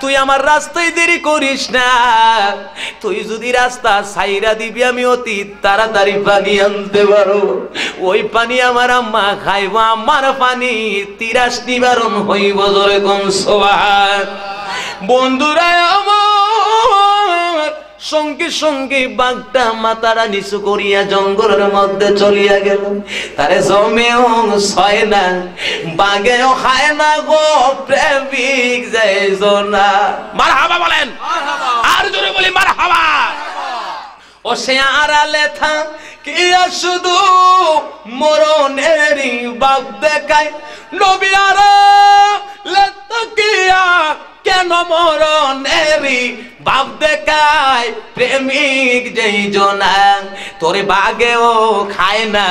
তুই আমার রাস্তায় দেরি করিস না। তুই যদি রাস্তা ছাইরা দিবি, আমি অতি তাড়াতাড়ি পানি আনতে পারো। ওই পানি আমার আম্মা খাইব, আমার পানি তিরাস নিবারণ হইব। জোরে কম সুবহান। বন্ধুরা আমার, সঙ্গে সঙ্গে বাঘটা মাথাটা নিচু করিয়া জঙ্গলের মধ্যে চলিয়া গেল। তারে জমেও ছয় না, বাঘেও খায় না গো, প্রেমিক যাইজ না। মারহাবা বলেন, আর জোরে বলি মারহাবা। ও সে আড়ালে থাকিয়া শুধু মরণেরই বাপ দেখায়, নবী আড়ালে থাকিয়া কেন মরণেরই বাপ দেখায়, প্রেমিক যেই জনা। তোরে বাগেও খায় না,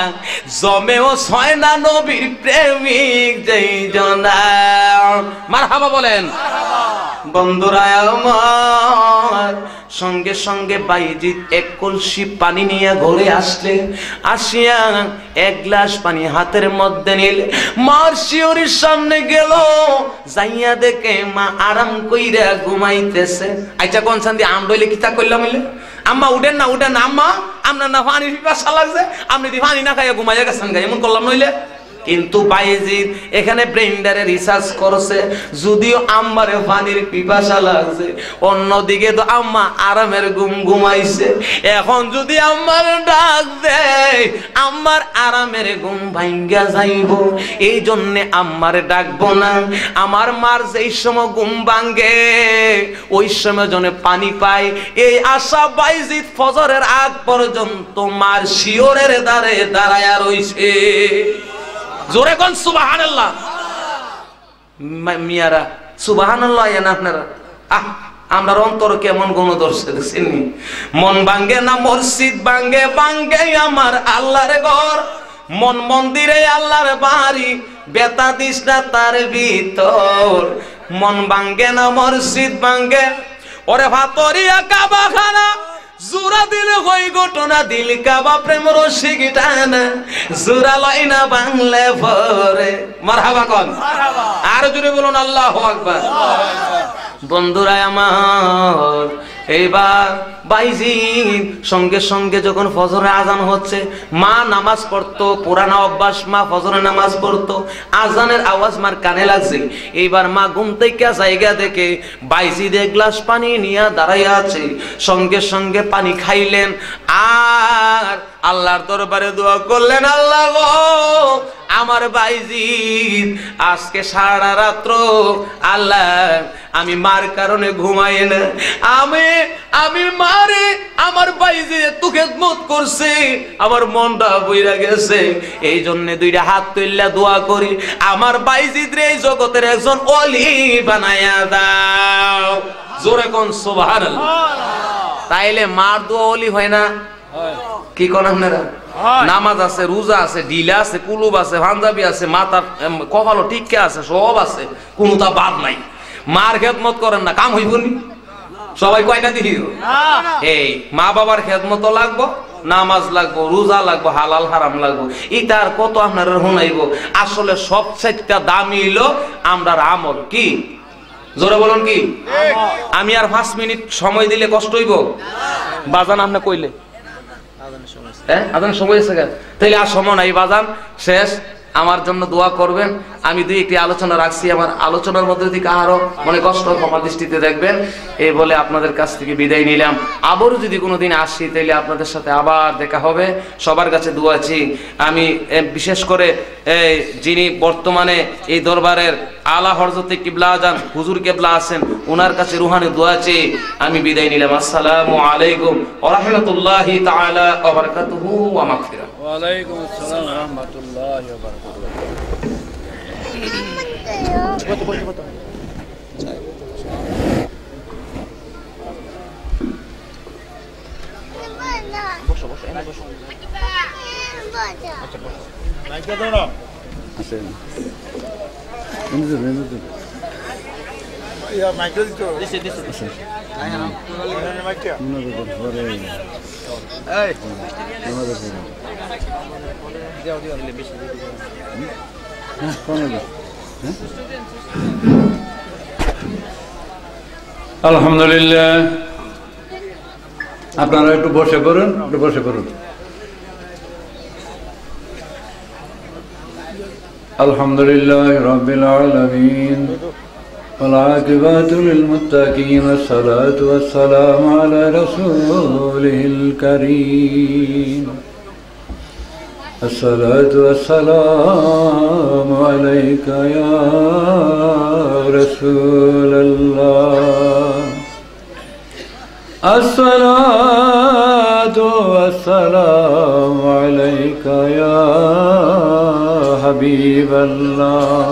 জমেও ছয় না, নবীর প্রেমিক যেই জনা। মারহাবা বলেন। বন্ধুরা আমার, সঙ্গে সঙ্গে বাইজিদ 1 কলসি পানি নিয়ে ঘরে আসলে, আসিয়া 1 গ্লাস পানি হাতের মধ্যে নিলে, মার শিওরের সামনে গেল, যাইয়া দেখে মা আরাম কইরা ঘুমাইতেছে। আচ্ছা কোন শান্তি আমডইলে কিতা কইলাম হইলে, আম্মা উঠেন না, উঠেন না আম্মা, আপনার না পানি পিপাসা লাগছে, আপনি দি পানি না খাইয়া ঘুমাইয়া গেছেন, এমন করলাম নইলে। কিন্তু বাইজিদ এখানে ব্রেন্ডারে রিসার্চ করছে, যদিও আম্মারে পানির পিপাসা লাগছে, অন্যদিকে তো আম্মা আরামের ঘুম ঘুমাইছে। এখন যদি আম্মার ডাক দেয়, আম্মার আরামের ঘুম ভাঙ্গা যাইব, এই জন্যে আম্মারে ডাকবো না। আমার মার যেই সময় ঘুম ভাঙ্গে, ওই সময় জন্য পানি পায়, এই আশা বাইজিদ ফজরের আগ পর্যন্ত মার শিওরের দ্বারে দাঁড়ায়া রইছে। জোরে কোন সুবহানাল্লাহ। মিয়ারা সুবহানাল্লাহ না আপনারা? আমরা অন্তর কেমন গণদর্শে দেখছেন, মন ভাঙ্গে না মসজিদ ভাঙ্গে, ভাঙ্গে আমার আল্লাহর ঘর, মন মন্দিরে আল্লাহর বাড়ি, বেতা দিস না তার ভিতর। মন ভাঙ্গে না মসজিদ ভাঙ্গে, ওরে ভাতরিয়া কাবা খানা, জোড়া দিলে হই ঘটনা, দিল কাবা প্রেম রসিক টানা, জোড়া লয় না বাংলা পরে। মারহাবা কোন, আর জোরে বলুন আল্লাহু আকবার। বন্ধুরা আমার, এইবার বাইজিদ সঙ্গে সঙ্গে যখন ফজরের আজান হচ্ছে, মা নামাজ পড়তো, পুরানা অভ্যাস, মা ফজরের নামাজ পড়তো, আজানের আওয়াজ মার কানে লাগছে। এইবার মা ঘুম থেকে জায়গা দেখে বাইজিদ 1 গ্লাস পানি নিয়ে দাঁড়াইয়া আছে, সঙ্গে সঙ্গে পানি খাইলেন আর আল্লাহর দরবারে দোয়া করলেন, আল্লাহ গো, আমার বাইজিদ আজকে সারা রাত্র আল্লাহ আমি মার কারণে ঘুমাই না, আমি মারে আমার বাইজিদ এত খেদমত করছে, আমার মনটা বইরা গেছে, এই জন্য 2টা হাত তুললা দোয়া করি, আমার বাইজিদ রে এই জগতের একজন ওলি বানায়া দাও। জোরে কোন সুবহানাল্লাহ। তাইলে মার দোয়া ওলি হয় না? কি কোন আপনারা? নামাজ আছে, রোজা আছে, ঢিলা আছে, কুলুব আছে, পাঞ্জাবি আছে, মাথার কপালও টিকে আছে, সব আছে, কোনটা বাদ নাই। মার খেদমত করেন না, কাম হইব নি? সবাই কয়টা দিই? এই মা বাবার খেদমত লাগবো, নামাজ লাগবো, রোজা লাগবো, হালাল হারাম লাগবো, এটার কত আপনারা শুনাইব। আসলে সবচেয়ে দামি হইল আমরার আমল। কি জোরে বলুন কি? আমি আর 5 মিনিট সময় দিলে কষ্ট হইব? বাজান আপনি কইলে
হ্যাঁ আজানের সময় এসে গেছে, তাইলে আর সময় নাই বাজান, শেষ। আমার জন্য দোয়া করবেন। আমি দুই একটি আলোচনা রাখছি, আমার আলোচনার মধ্যে যদি কারো মনে কষ্ট ক্ষমা দৃষ্টিতে দেখবেন। এই বলে আপনাদের কাছ থেকে বিদায় নিলাম। আবারও যদি কোনোদিন আসি তাইলে আপনাদের সাথে আবার দেখা হবে। সবার কাছে দোয়া আছি। আমি বিশেষ করে যিনি বর্তমানে এই দরবারের আলা হযরতে কিবলা আজান হুজুর কেবলা আছেন, ওনার কাছে রুহানি দোয়া চেয়ে আমি বিদায় নিলাম। আসসালামু আলাইকুম ওয়া রাহমাতুল্লাহি তাআলা ওয়া বারাকাতুহু ওয়া মাগফিরাহ।
ওয়া আলাইকুম আসসালাম ওয়া রাহমাতুল্লাহি ওয়া বারাকাতুহু। বসো বসো, এনে বসো। আচ্ছা বসো। মাইকে দাও না। আছে। ইয়া মাইকে দিছো। দিছে দিছে। আয় না। মাইকে। এই। দিও দিও লে বেশি দিও। হ্যাঁ কোন দিও?
আলহামদুলিল্লাহ। আপনারা একটু বসে পড়ুন, একটু বসে পড়ুন। আলহামদুলিল্লাহ রাব্বিল আলামিন ওয়াল আকিবাতু লিল মুত্তাকিন ওয়াসসালাতু ওয়াসসালামু আলা রাসূলিল কারীম। الصلاة والسلام عليك يا رسول الله. الصلاة والسلام عليك يا حبيب الله.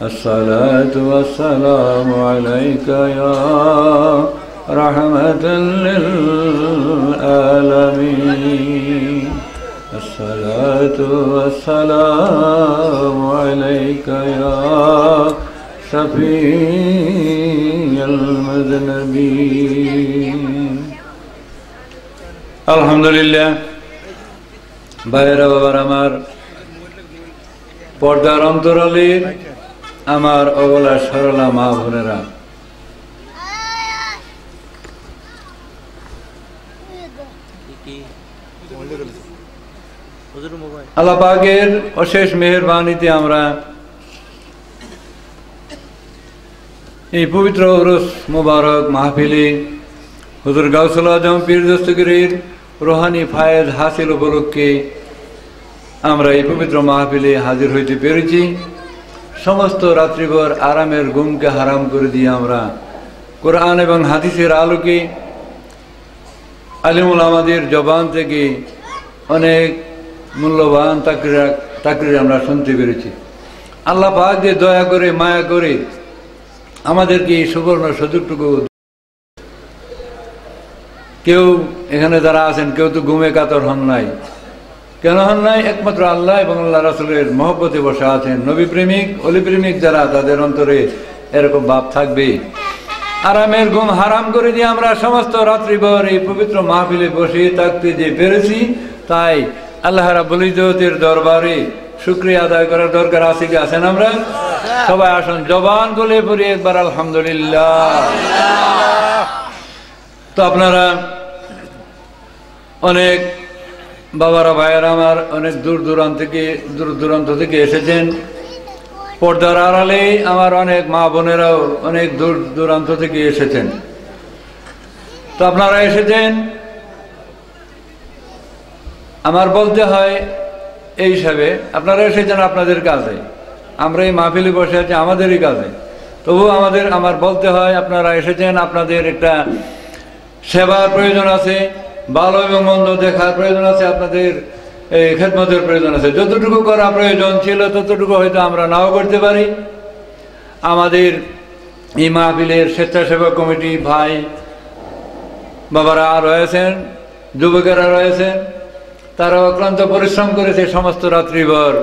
الصلاة والسلام عليك يا رحمة للعالمين. الصلاة والسلام عليك يا شفيع المذنبين. আলহামদুলিল্লাহ। ভাইরা বাবার আমার, পর্দার অন্তরালীর আমার অবলা সরলা মা বোনেরা, আল্লাহ পাকের অশেষ মেহেরবানিতে আমরা এই পবিত্র উরুস মুবারক মাহফিলে হুজুর গাউসুল আজম পীর দস্তগীরের রুহানি ফায়েজ হাসিল উপলক্ষে আমরা এই পবিত্র মাহফিলে হাজির হইতে পেরেছি। সমস্ত রাত্রিভর আরামের ঘুমকে হারাম করে দিয়ে আমরা কোরআন এবং হাদিসের আলোকে আলিমুল আমাদের জবান থেকে অনেক মূল্যবান তাকরীর আমরা শুনতে পেরেছি। আল্লাহ পাক যে দয়া করে মায়া করে আমাদেরকে এই সুবর্ণ সুযোগটুকু, কেউ এখানে যারা আছেন কেউ তো ঘুমে কাতর হন নাই। কেন হন নাই? একমাত্র আল্লাহ এবং আল্লাহ রাসূলের মহব্বতে বসে আছেন। নবী প্রেমিক অলি প্রেমিক যারা, তাদের অন্তরে এরকম ভাব থাকবে। আরামের ঘুম হারাম করে দিয়ে আমরা সমস্ত রাত্রিভর এই পবিত্র মাহফিলে বসে থাকতে যে পেরেছি, তাই আল্লাহ রাব্বুল ইজ্জতের দরবারে শুকরিয়া আদায় করার দরকার আছে কি আছেন? আমরা সবাই আসুন জবান খুলে পড়ি একবার আলহামদুলিল্লাহ। তো আপনারা অনেক বাবারা ভাইয়েরা আমার অনেক দূর দূরান্ত থেকে এসেছেন। পর্দার আড়ালে আমার অনেক মা বোনেরাও অনেক দূর দূরান্ত থেকে এসেছেন। তো আপনারা এসেছেন, আমার বলতে হয় এই হিসাবে আপনারা এসেছেন আপনাদের কাজে, আমরা এই মাহফিলে বসে আছি আমাদেরই কাজে। তবু আমার বলতে হয় আপনারা এসেছেন, আপনাদের একটা সেবার প্রয়োজন আছে, ভালো এবং মন্দ দেখার প্রয়োজন আছে, আপনাদের এই খেদমতের প্রয়োজন আছে। যতটুকু করা প্রয়োজন ছিল ততটুকু হয়তো আমরা নাও করতে পারি। আমাদের এই মাহফিলের স্বেচ্ছাসেবক কমিটি ভাই বাবারা রয়েছেন, যুবকেরা রয়েছেন, তারা অক্লান্ত পরিশ্রম করেছে সমস্ত রাত্রিভর,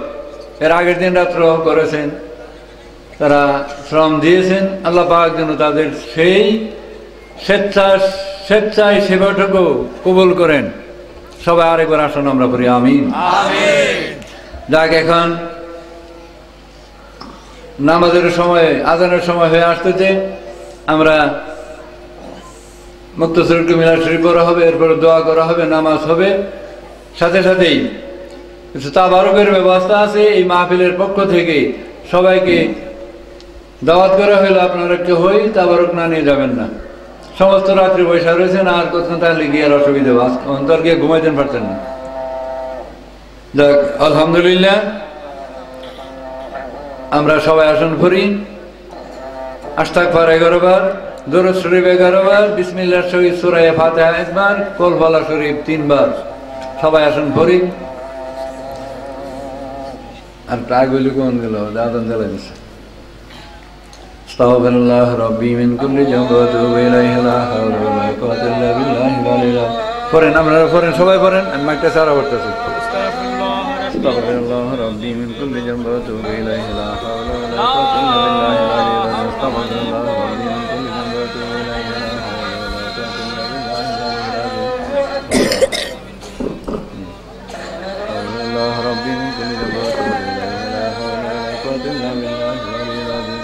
এর আগের দিন রাত্র করেছেন, তারা শ্রম দিয়েছেন। আল্লাহ পাক যেন তাদের সেই স্বেচ্ছায় সেবাটুকু কবুল করেন। সবাই আরেকবার আসুন আমরা পড়ি আমিন। যাক, এখন নামাজের সময়, আজানের সময় হয়ে আসতেছে। আমরা মুক্তসর একটু মিলাদ শরীফ পড়া হবে, এরপরে দোয়া করা হবে, নামাজ হবে। সাথে সাথেই কিছু তাবারুকের ব্যবস্থা আছে এই মাহফিলের পক্ষ থেকে। সবাইকে দাওয়াত করা হলো, আপনারা কেউই তাবারুক না নিয়ে যাবেন না। সমস্ত রাত্রি বৈশা রয়েছেন, আর করছেন তাহলে গিয়ে আর অসুবিধা অন্তর গিয়ে ঘুমাইতেন পারতেন না। যাক, আলহামদুলিল্লাহ, আমরা সবাই আসন করি। আস্তাগফার 11 বার, দরুদ শরীফ 11 বার, বিসমিল্লাহ শরীফ সূরা ফাতিহা 1 বার, কলফলা শরীফ 3 বার। সবাই আসন করি। আর টাগুলি কোন গেল, আযান জ্বালা দিচ্ছে। আস্তাগফিরুল্লাহ রাব্বি মিন কুল্লি যামবি ওয়া আতুবু ইলাইহি লা হাওলা ওয়া লা কুওয়াতা ইল্লা বিল্লাহিল আলিয়্যিল আযীম। পড়েন, আপনারা পড়েন, সবাই পড়েন। আমি মাইকটা সারা করতেছি। আস্তাগফিরুল্লাহ রাব্বি মিন কুল্লি যামবি ওয়া আতুবু ইলাইহি লা হাওলা ওয়া লা কুওয়াতা ইল্লা বিল্লাহিল আলিয়্যিল আযীম। আস্তাগফিরুল্লাহ রাব্বি মিন কুল্লি যামবি ওয়া আতুবু ইলাইহি লা হাওলা ওয়া লা কুওয়াতা ইল্লা বিল্লাহিল আলিয়্যিল আযীম।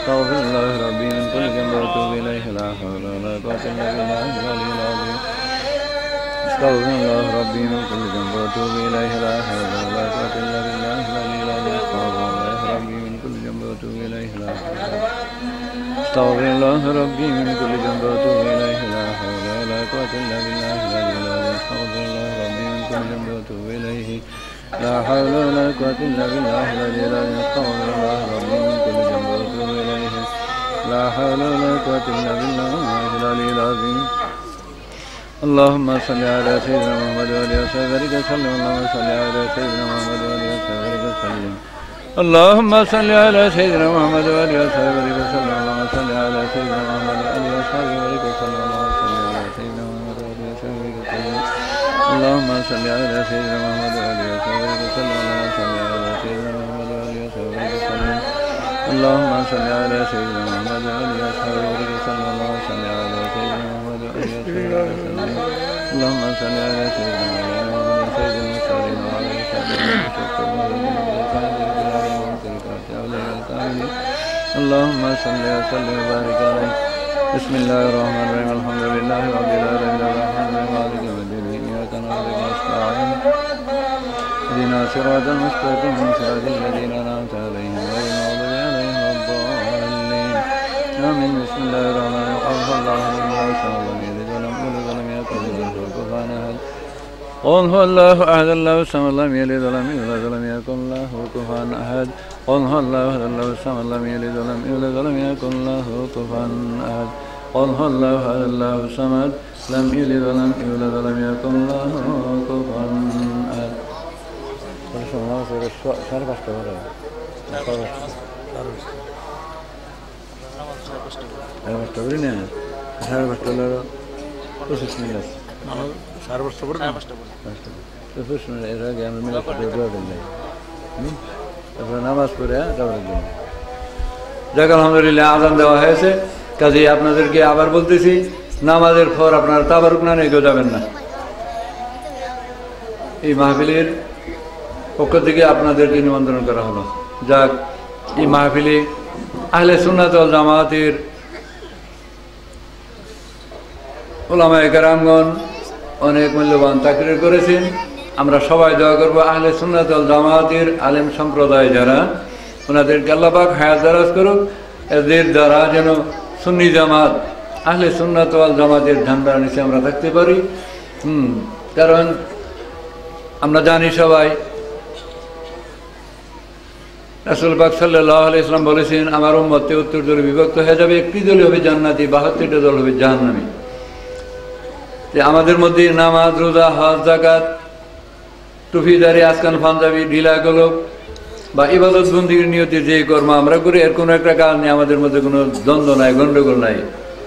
আস্তাগফিরুল্লাহ রাব্বি মিন কুল্লি যামবি ওয়া আতুবু ইলাইহি লা হাওলা ওয়া লা কুওয়াতা ইল্লা বিল্লাহিল আলিয়্যিল আযীম। আস্তাগফিরুল্লাহ রাব্বি মিন কুল্লি যামবি ওয়া আতুবু ইলাইহি লা হাওলা ওয়া লা কুওয়াতা ইল্লা বিল্লাহিল আলিয়্যিল আযীম। আস্তাগফিরুল্লাহ রাব্বি মিন কুল্লি যামবি ওয়া আতুবু ইলাইহি লা হাওলা ওয়া লা কুওয়াতা ইল্লা বিল্লাহিল আলিয়্যিল আযীম। আস্তাগফিরুল্লাহ রাব্বি মিন কুল্লি যামবি ওয়া আতুবু ইলাইহি লা হাওলা। আস্তাগফিরুল্লাহ রাব্বি মিন কুল্লি যামবি ওয়া আতুবু ইলাইহি লা হাওলা ওয়া লা কুওয়াতা ইল্লা বিল্লাহিল আলিয়্যিল আযীম। আস্তাগফিরুল্লাহ রাব্বি মিন কুল্লি যামবি ওয়া আতুবু ইলাইহি লা হাওলা ওয়া লা কুওয়াতা ইল্লা বিল্লাহিল আলিয়্যিল আযীম। আস্তাগফিরুল্লাহ রাব্বি মিন কুল্লি যামবি ওয়া আতুবু ইলাইহি লা হাওলা ওয়া লা কুওয়াতা ইল্লা বিল্লাহিল আলিয়্যিল আযীম। اللهم صل على سيدنا محمد وعلى آله وصحبه وسلم. اللهم صل على سيدنا محمد وعلى آله وصحبه وسلم. اللهم صل على سيدنا محمد وعلى آله وصحبه وسلم. اللهم صل على سيدنا محمد وعلى آله وصحبه وسلم. اللهم صل على سيدنا محمد وعلى آله وصحبه وسلم. اللهم صل على سيدنا محمد وعلى آله وصحبه وسلم. اللهم صل على سيدنا محمد وعلى آله وصحبه وسلم. اللهم صل على سيدنا محمد وعلى آله وصحبه وسلم. اللهم صل على سيدنا محمد وعلى آله وصحبه وسلم. اللهم صل على سيدنا محمد سيد المرسلين وعلى آله وصحبه. اللهم صل وسلم وبارك عليه. بسم الله الرحمن الرحيم. الحمد لله رب العالمين الرحمن الرحيم مالك يوم الدين. إياك نعبد ونستعين اهدنا صراط المستقيم صراط الذين أنعمت عليهم غير المغضوب عليهم ولا الضالين. آمين. بسم الله الرحمن الرحيم. قل هو الله أحد الله لم يلد ولم يولد ولم يكن له كفوا أحد. قل هو الله أحد الله الصمد لم يلد ولم يولد ولم يكن له كفوا أحد. قل هو الله أحد الله الصمد لم يلد ولم يولد ولم يكن له كفوا أحد. قل هو الله أحد الله الصمد لم يلد ولم يولد ولم يكن له كفوا أحد. নামাজ পড়ে যাক, আলহামদুলিল্লাহ আযান দেওয়া হয়েছে। কাজেই আপনাদেরকে আবার বলতেছি, নামাজের পর আপনারা তাবারুক না নিয়ে যাবেন না। এই মাহফিলের পক্ষ থেকে আপনাদেরকে নিমন্ত্রণ করা হলো। যাক, এই মাহফিলে আহলে সুন্নাত ওয়াল জামাতের উলামায়ে কেরামগণ অনেক মূল্যবান তাকরীর করেছেন। আমরা সবাই দোয়া করবো আহলে সুন্নাত ওয়াল জামাতের আলেম সম্প্রদায় যারা, ওনাদেরকে আল্লাহ পাক হায়াত দারাজ করুক। এদের দ্বারা যেন সুন্নি জামাত, আহলে সুন্নাত ওয়াল জামাতের ঝান্ডার নিচে আমরা থাকতে পারি। কারণ আমরা জানি সবাই, রাসূল পাক সাল্লাল্লাহু আলাইহি ওয়াসাল্লাম বলেছেন, আমার উম্মত 73 দলে বিভক্ত হয়ে যাবে, একটি দল হবে জান্নাতি, 72টা দল হবে জাহান্নামী। আমাদের মধ্যে নামাজ, রোজা, হজ, যাকাত, টুপিদারি, আজকান পাঞ্জাবি, ঢিলা গোলক বা ইবাদত বন্দিগির নিয়তে যে কর্ম আমরা করি, এর কোনো একটা কাজ নেই, আমাদের মধ্যে কোনো দ্বন্দ্ব নাই, গণ্ডগোল নাই।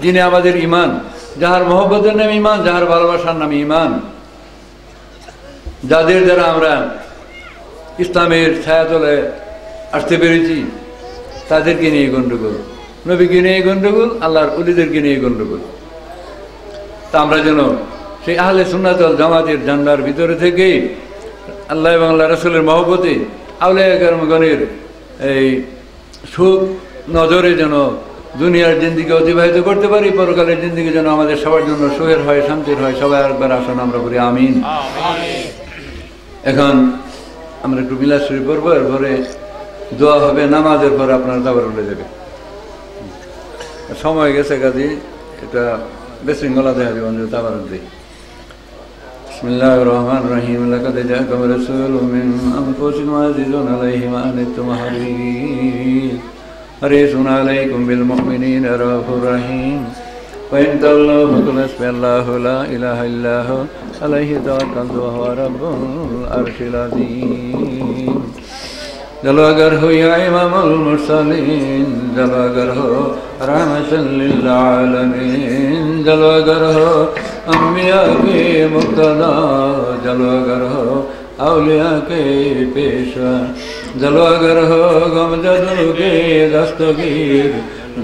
যিনি আমাদের ইমান, যাহার মহব্বতের নামে ইমান, যাহার ভালোবাসার নামে ইমান, যাদের দ্বারা আমরা ইসলামের ছায়াতলে আসতে পেরেছি, তাদেরকে নিয়ে গণ্ডগোল, নবীকে নিয়ে গণ্ডগোল, আল্লাহর ওলিদেরকে নিয়ে গণ্ডগোল। তা আমরা যেন সেই আহলে সুন্নাত ওয়াল জামাতের ঝান্ডার ভিতরে থেকে আল্লাহ এবং আল্লাহ রাসূলের মহব্বতে, আউলিয়া কেরামগণের এই সুখ নজরে যেন দুনিয়ার জিন্দিগি অতিবাহিত করতে পারি, পরকালের জিন্দিগি যেন আমাদের সবার জন্য সুখের হয়, শান্তির হয়। সবাই একবার আসুন আমরা বলি আমিন। এখন আমরা একটু মিলাদ শরীফ পড়বো, এরপরে দোয়া হবে, নামাজের পরে আপনার দাবার উঠে যাবে। সময় গেছে কাজে এটা বিশৃঙ্খলা দেখা যাবে, দাবার উঠবে। بسم الله الرحمن الرحيم لقد جاءكم رسول من أنفسكم عزيز عليه ما عنتم حريص عليكم بالمؤمنين رؤوف رحيم وإن تولوا فقل حسبي الله لا إله إلا هو عليه توكلت وهو رب العرش العظيم जलवागर हो या इमामुल मुरसलीन, जलवागर हो रहमतल लिल आलमीन, जलवागर हो अंबिया के मुक्तदा, जलवागर हो औलिया के पेशवा, जलवागर हो गमजदों के दस्तगीर,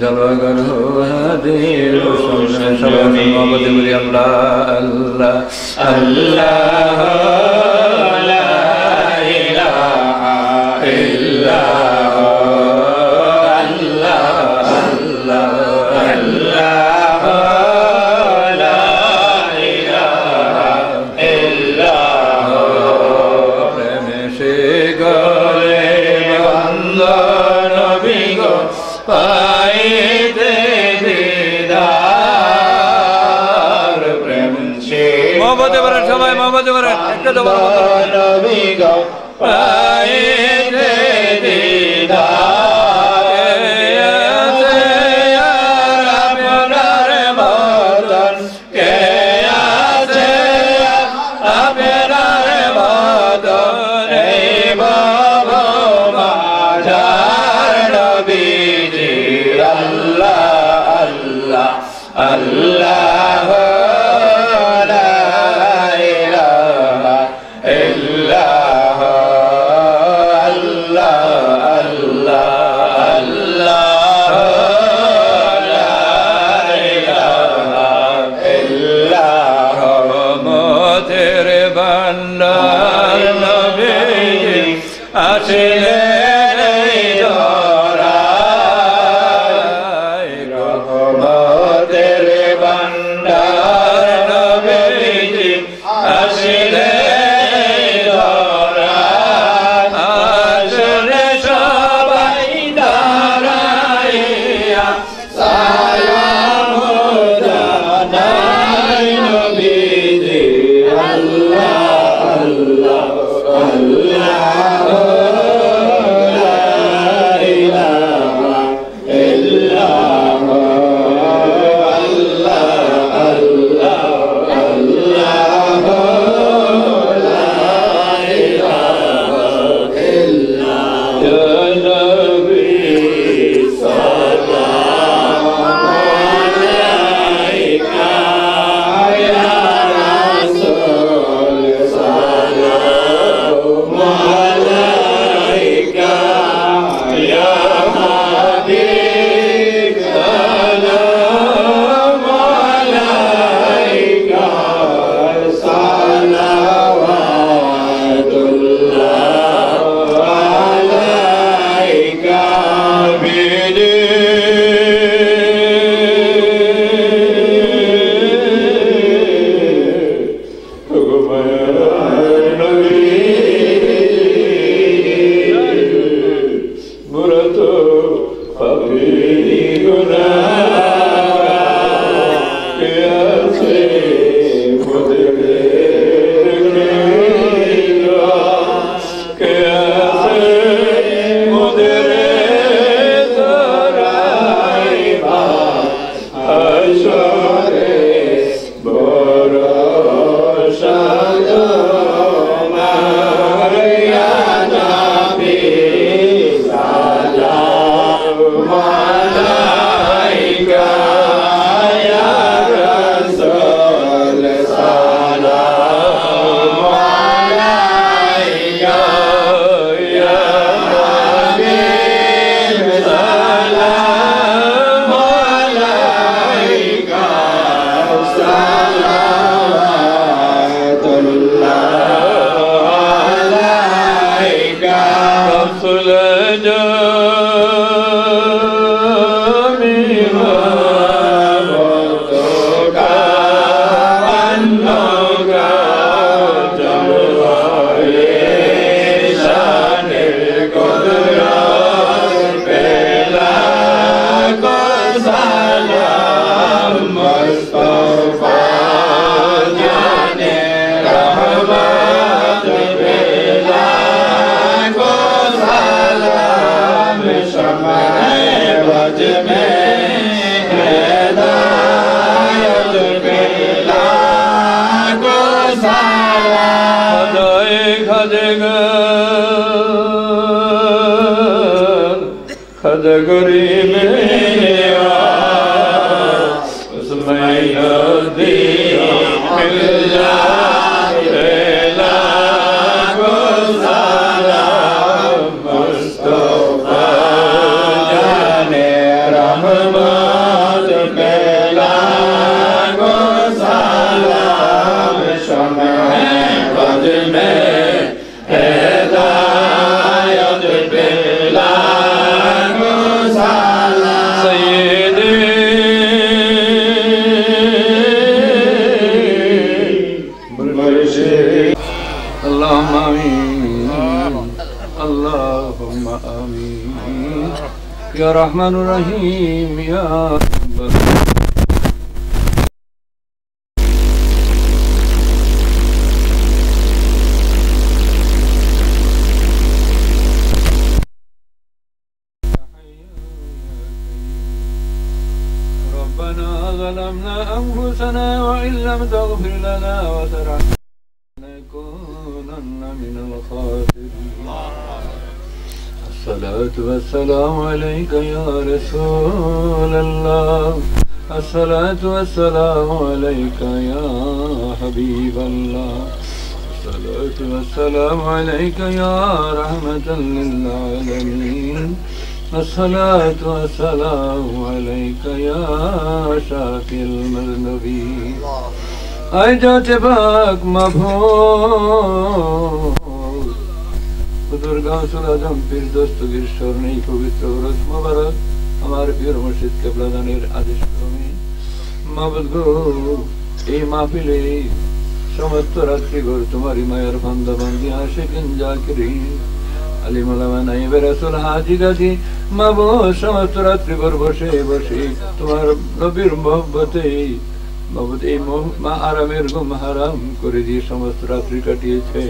जलवागर हो हादिर सलामी मोहब्बत बरी अल्लाह अल्लाह अल्लाह খাজা গরিবে উসমাইয়া দিও মিল্লা বেলা গো সালাম মুস্তাফা জানে রহমত বেলা গো সালাম শোনে বজনে হেদায়ত বেলা গো সালাম সাইয়্যিদে اللهم آمين اللهم آمين يا رحمن الرحيم يا رب ربنا ظلمنا أنفسنا وإن لم تغفر لنا وترحمنا لنكونن من الخاسرين الصلاة والسلام عليك يا رسول الله الصلاة والسلام عليك يا حبيب الله الصلاة والسلام عليك يا رحمة للعالمين الصلاة والسلام عليك يا شافي المذنبين আয় যাতে পাক মাবুদ হুজুর গাউসুল আজম পীর দস্তগীর স্মরণে পবিত্র রোজ মোবারক আমার প্রিয় মুর্শিদ কেবলাদানের আদেশ ক্রমে মাবুদ গো এই মাহফিলে সমস্ত রাত্রিঘর তোমারই মায়ের বান্দা বান্দি আশিকিন জাকিরিন আলিম উলামা নাইবে রাসূল হাজী গাজী মাবুদ সমস্ত রাত্রিঘর বসে বসে তোমার নবীর মহব্বতে মাবুদ এই আরামের ঘুম হারাম করে দিয়ে সমস্ত রাত্রি কাটিয়েছে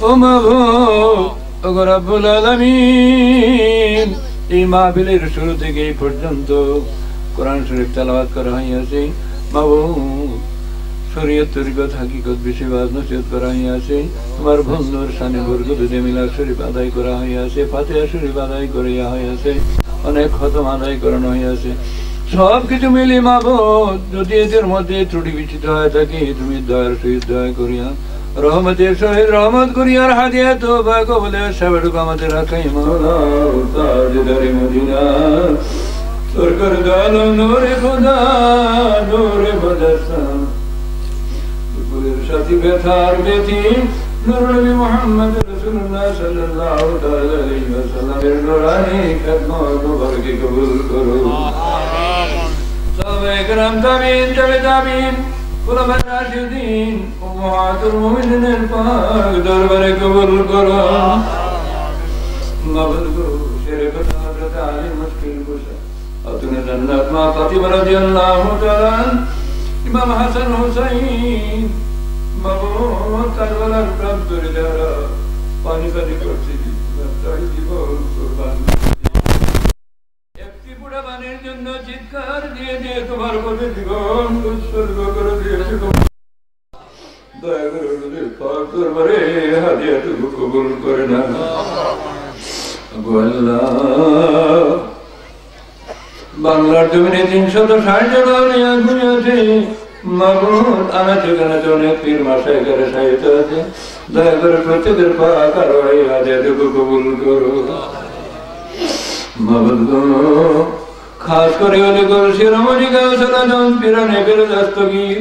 ও মাবুদ ওগো রব্বুল আলামিন এই মাহফিলের শুরু থেকে এই পর্যন্ত কোরআন শরীফ তেলাওয়াত করা হইয়াছে মাবুদ শরীয়ত তরিকত হাকিকত বিষয় ওয়াজ নসিহত করা হইয়াছে তোমার বন্ধুর শানে বরকতে মিলাদ শরীফ আদায় করা হইয়াছে ফাতিহা শরীফ আদায় করিয়া হইয়াছে অনেক খতম আদায় করানো হইয়াছে সব কিছু মিলে মাবুদ যদি এদের মধ্যে ত্রুটি বিচ্ছিত হয়ে থাকে তুমি দয়ার সহিত দয়া করিয়া রহমতের সহিত রহমত করিয়ার হাদিয়া তওবা কবুলের সেবাটুকু আমাদের রাখাই মাওলা তাজদারে মদিনা সরকার দালো নূরে খোদা নূরে বদরসান দুপুরের সাথী ব্যথার ব্যথি নূর নবী মুহাম্মদ রাসূলুল্লাহ সাল্লাল্লাহু তাআলা আলাইহি ওয়াসাল্লামের নূরানি খিদমত মুবারকে কবুল করো সাহাবায়ে কেরাম তাবিঈন তাবিঈন উলামায়ে রাশিদিন উম্মাহাতুল মুমিনিনের পাক দরবারে কবুল করো মাবুদ গো শেরে কথা হযরত আলী মুশকিল কুশা আতুনে জান্নাত মা ফাতিমা রাদিয়াল্লাহু তাআলা ইমাম হাসান হুসাইন মাবুদ কারবালার প্রান্তরে যারা পানি পানি করছে তাই জীবন কুরবান একটি বুড়া বানের জন্য চিৎকার দিয়ে দিয়ে তোমার বলে জীবন উৎসর্গ করে দিয়েছে দয়া করে ওদের পাক দরবারে হাদিয়াটুকু কবুল করে না আল্লাহ বাংলার জমিনে 360 জন আউলিয়া ঘুমিয়েছে মাবুদ আনাচে কানাচে অনেক পীর মাশায়েখের সাহিত্য আছে দয়া করে প্রত্যেকের পাক আর হাদিয়াটুকু কবুল করো মাবুদ গো খাস করে ওলি গলসি রমণী গাউসুল আজম পীরানে পীর দস্তগীর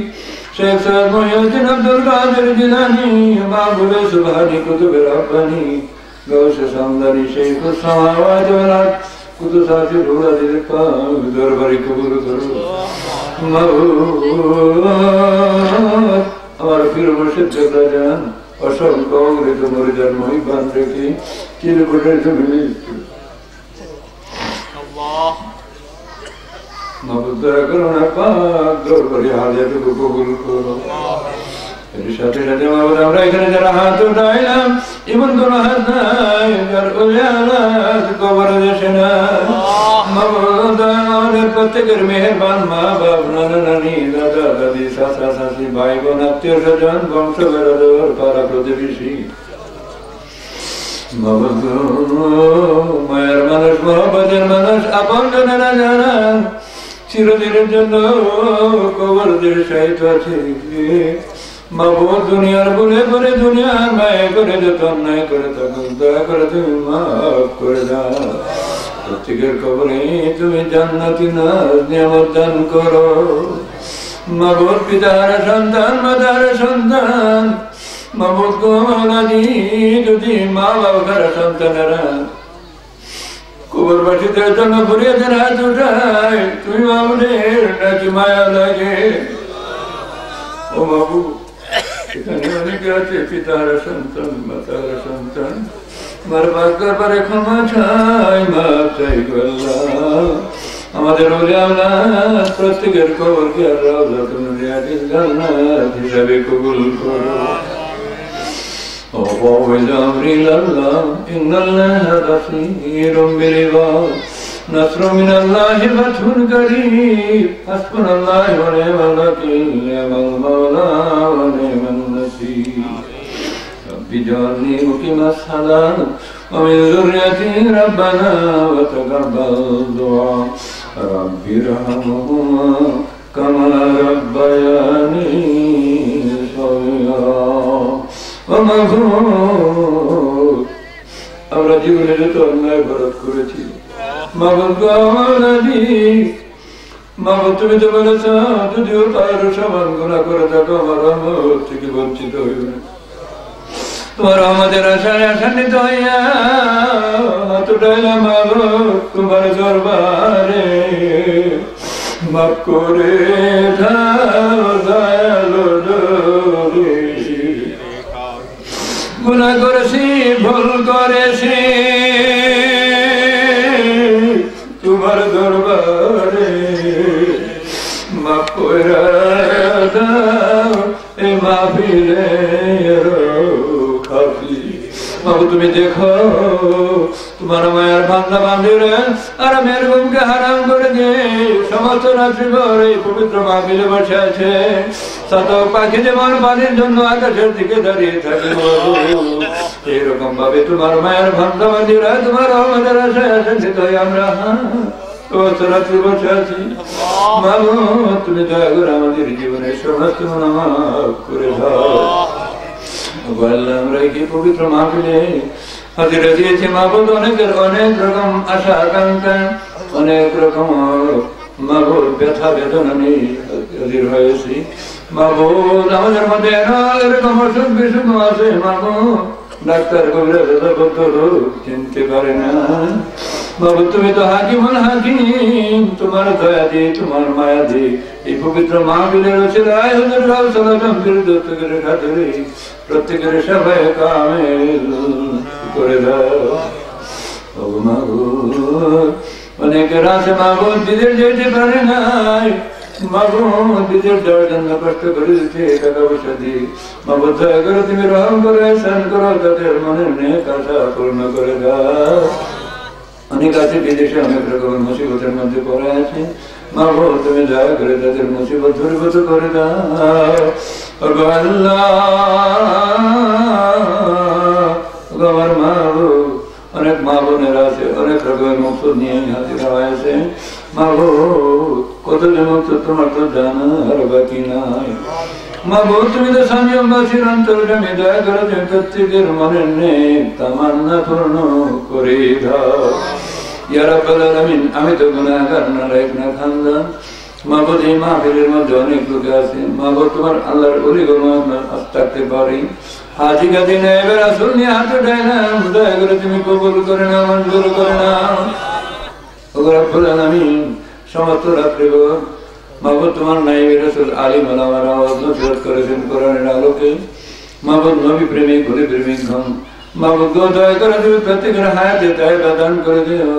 শেখ সৈয়দ মুহিউদ্দিন আব্দুল কাদের জিলানী মাহবুবে সুবহানী কুতুবে রাব্বানী গাউসে সামদানি শেখুস সামাওয়াত ওয়াল আরদ কুদুসাতি রুহাদিল পাক দরবারে কবুল করো মাবুদ আমার পীর মুর্শিদ কেবলাজান অসংখ্য অমৃত মরিদার মহিবান রেখে চিরকুটের জমিনে মাবুদ দয়া করো না পাক দরবারে হাদিয়াটুকু কবুল করো এর সাথে সাথে মাবুদ আমরা এখানে যারা হাত উঠাইলাম এমন কোন হাত নাই যার উলিয়ালাত কবরে দেশে না মাবুদ আমাদের প্রত্যেকের মেহেরবান মা বাপ নানা নানি দাদা দাদি চাচা চাচি ভাই বোন আত্মীয় স্বজন বংশ বেড়াদর পাড়া প্রতিবেশী মায়ের মানুষ, মহব্বতের মানুষ, আপন জনেরা যারা চিরদিনের জন্য কবরদের সাহিত্য আছে, মাবুদ দুনিয়ার বলে করে দুনিয়ার মায়ে করে যত অন্যায় করে থাকুন দয়া করে তুমি মাফ করে দাও। প্রত্যেকের কবরে তুমি জান্নাতি নিয়ামত দান করো। মাবুদ পিতার সন্তান, মাতার সন্তান, মাবুদ গো মাওলানি যদি মা বাবার সন্তানেরা কবরবাসীদের জন্য ঘুরিয়েছেন হাত উঠায়, তুমি মামুনের নাকি মায়া লাগে? ও বাবু, এখানে অনেকে আছে পিতার সন্তান, মাতার সন্তান, বারবার করে ক্ষমা চাই, মাফ চাই আল্লাহ। আমাদের প্রত্যেকের কবরকে জান্নাত হিসাবে কবুল করো। وفوض أمري إلى الله إن الله بصير بالعباد نصر من الله فتح قريب حسبنا الله ونعم الوكيل نعم المولى ونعم النصير رب اجعلني مقيم الصلاة ومن ذريتي ربنا وتقبل دعاء رب ارحمهما كما ربياني صغيرا। আমরা জীবনে যত অন্যায় ভারত করেছি, মাবুদ তুমি তো বলেছ যদিও তার সমান গুণা করে থাকো আমার রহমত থেকে বঞ্চিত হইবে না। তোমার আমাদের আশায় আশান্বিত হইয়া হাত উঠাইলাম মাবুদ তোমার দরবারে, মাফ করে দাও দয়ালু দয়ালু। গুনাহ করেছি, ভুল করেছি, তোমার দরবারে মাফ করে দাও এ মাহফিলের খাফি। বাবু তুমি দেখো তোমার মায়ের বান্দা বান্ধবীরা আর মেয়ের ঘুমকে হারাম করে দিয়ে সমস্ত রাত্রি ভর এই পবিত্র মাহফিলে বসে আছে। চাতক পাখি যেমন পানির জন্য আকাশের দিকে দাঁড়িয়ে থাকে, এইরকম ভাবে তোমার মায়ের বান্দা বান্ধবীরা তোমার আমাদের আশায় আশান্বিত হয়ে আমরা রাত্রি বসে আছি। মাগো তুমি দয়া করে আমাদের জীবনের সমস্ত গুনাহ মাফ করে দাও। আমরা কি পবিত্র মাহফিলে হাজিরা দিয়েছি মাহবুদ, অনেকের অনেক রকম আশা আকাঙ্ক্ষা, অনেক রকম মাহবুদ ব্যথা বেদনা নিয়ে হাজির হয়েছি। মাহবুদ আমাদের মধ্যে এরকম অসুখ বিসুখ আছে মাহবুদ, ডাক্তার কবিরা চিনতে পারে না। বাবু তুমি তো হাকিমুল হাকিম, তোমার দয়া দিয়ে তোমার মায়া দিয়ে এই পবিত্র মাহফিলের উসিলায় হুজুর সাল্লাল্লাহু আলাইহি খাতিরে প্রত্যেকের সবাই কামেল করে দাও। ও মাহবুব অনেকের আছে মাহবুব বিদেশ যেতে পারে নাই, মাহবুব বিদেশ যাওয়ার জন্য কষ্ট করে দিচ্ছে টাকা পয়সা দিয়ে। মাহবুব দয়া করে তুমি রহম করে শান করো, তাদের মনের নেক আশা পূর্ণ করে দাও। অনেক আছে বিদেশে অনেক রকমের মুসিবতের মধ্যে পড়ে আছে, মাহবুব তুমি দয়া করে তাদের মুসিবত দূরীভূত করে দাও। আল্লাহ আমার মাহবুব অনেক মা বোনেরা আছে অনেক রকমের মকসদ নিয়ে হাজির হয়েছে। মাহবুব কত যে মকসদ তোমার তো জানার বাকি নাই। মাহবুব তুমি তো সংযমবাসীর অন্তর্গামী, দয়া করে তুমি প্রত্যেকের মনের নেক তামান্না পূর্ণ করে দাও। ইয়া রাব্বাল আলামিন আমি তো গুনাহগার নালায়েক না খানদান। মাহবুব এই মাহফিলের মধ্যে অনেক লোক আছে, মাহবুব তোমার আল্লাহর ওলি গো থাকতে পারি, হাজি গাজী নায়েবে রাসূল নিয়ে হাত উঠাইলাম, দয়া করে তুমি কবুল করে নাও, মঞ্জুর করে নাও। ও রাব্বুল আলামিন সমস্ত রাত্রিভর মাহবুব তোমার নায়েবে রাসূল আলিম ওলামারা ওয়াজ নসিহত করেছেন কোরআনের আলোকে। মাহবুব নবী প্রেমিক ওলি প্রেমিক হন। মাহবুব দয়া করে তুমি প্রত্যেকের হায়াতে তাইবা দান করে দিও।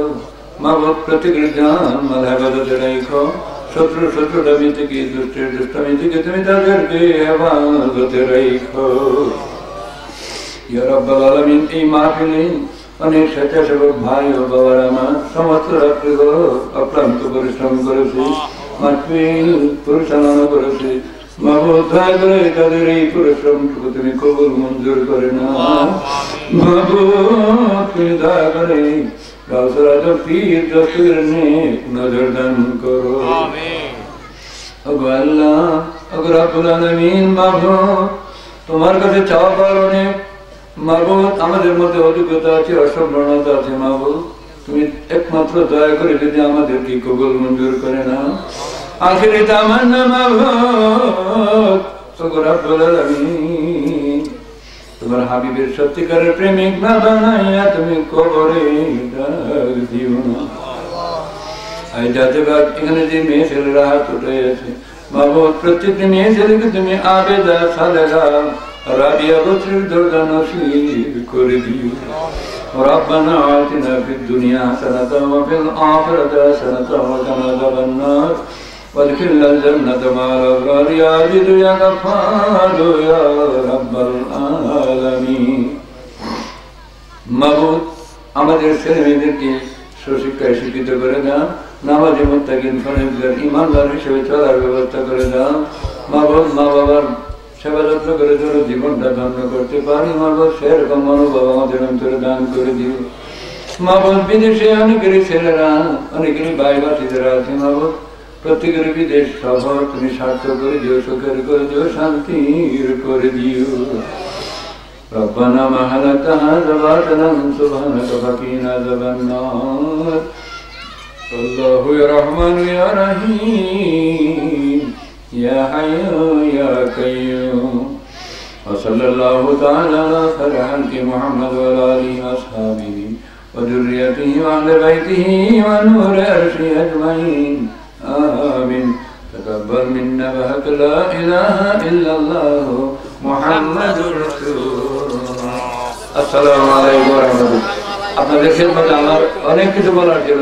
মাহবুব প্রত্যেকের জান মাল হেফাজতে রাখো, শত্রুটামি থেকে দুষ্টের দুষ্টামি থেকে তুমি তাদেরকে হেফাজতে রাখো। ইয়া রাব্বাল আলামিন এই মাহফিলে অনেক স্বেচ্ছাসেবক ভাই ও বাবারা আমার সমস্ত রাত্রি অক্লান্ত পরিশ্রম করেছে, মাহফিল পরিচালনা করেছে। মাহবুব দয়া করে তাদের এই পরিশ্রমটুকু তুমি কবুল মঞ্জুর করে নাও। মাহবুব তুমি দয়া করে গাউসুল আজম পীর দস্তগীর নেক নজর দান করো। ওগো আল্লাহ, ওগো রব্বুল আলামিন, মাবুদ তোমার কাছে চাওয়া পাওয়ার অনেক। মাবুদ আমাদের মধ্যে অযোগ্যতা আছে, অসম্পূর্ণতা আছে। মাবুদ তুমি একমাত্র দয়া করে যদি আমাদেরকে কবুল মঞ্জুর করে না। আখিরি তামান্না মাবুদ, ওগো রব্বুল আলামিন, তোমার হাবিবের সত্যিকারের প্রেমিক না বানাইয়া তুমি কবরে ডাক দিও না। এই যাতে এখানে যে মেয়ে ছেলেরা হাত উঠে আছে, মাবুদ প্রত্যেকটি মেয়ে ছেলেকে তুমি আবেদা সালেহা রাবিয়া বছরের দরজা নসিব করে দিও। ربنا آتنا في الدنيا حسنة وفي الآخرة حسنة وقنا عذاب النار وادخلنا الجنة مع الأبرار يا عزيز يا غفار يا رب العالمين। মাবুদ আমাদের ছেলে মেয়েদেরকে সুশিক্ষায় শিক্ষিত করে দাও, নামাজি মুত্তাকিন ফরজগার ইমানদার হিসেবে চলার ব্যবস্থা করে দাও। মাবুদ মা বাবার সেবা যত্ন করে ধরো জীবনটা ধন্য করতে পারি। মাবুদ সেরকম মনোভাব আমাদের অন্তরে দান করে দিও। মাবুদ বিদেশে অনেকেরই ছেলেরা, অনেকেরই ভাই বাতিদেরা আছে। মাবুদ প্রত্যেকের বিদেশ সফর তুমি সার্থক করে দিও, সুখের করে দিও, শান্তির করে দিও। ربنا ما خلقت هذا باطلا سبحانك فقنا عذاب النار الله يا رحمن يا رحيم يا حي يا قيوم وصلى الله تعالى على خير خلق محمد وعلى آله وأصحابه وذريته وأهل بيته ونور عرشه أجمعين آمين تقبل منا وهك لا إله إلا الله محمد رسول الله। আসসালামু আলাইকুম ওয়া রাহমাতুল্লাহ। আপনাদের খেদমতে আমার অনেক কিছু বলার ছিল।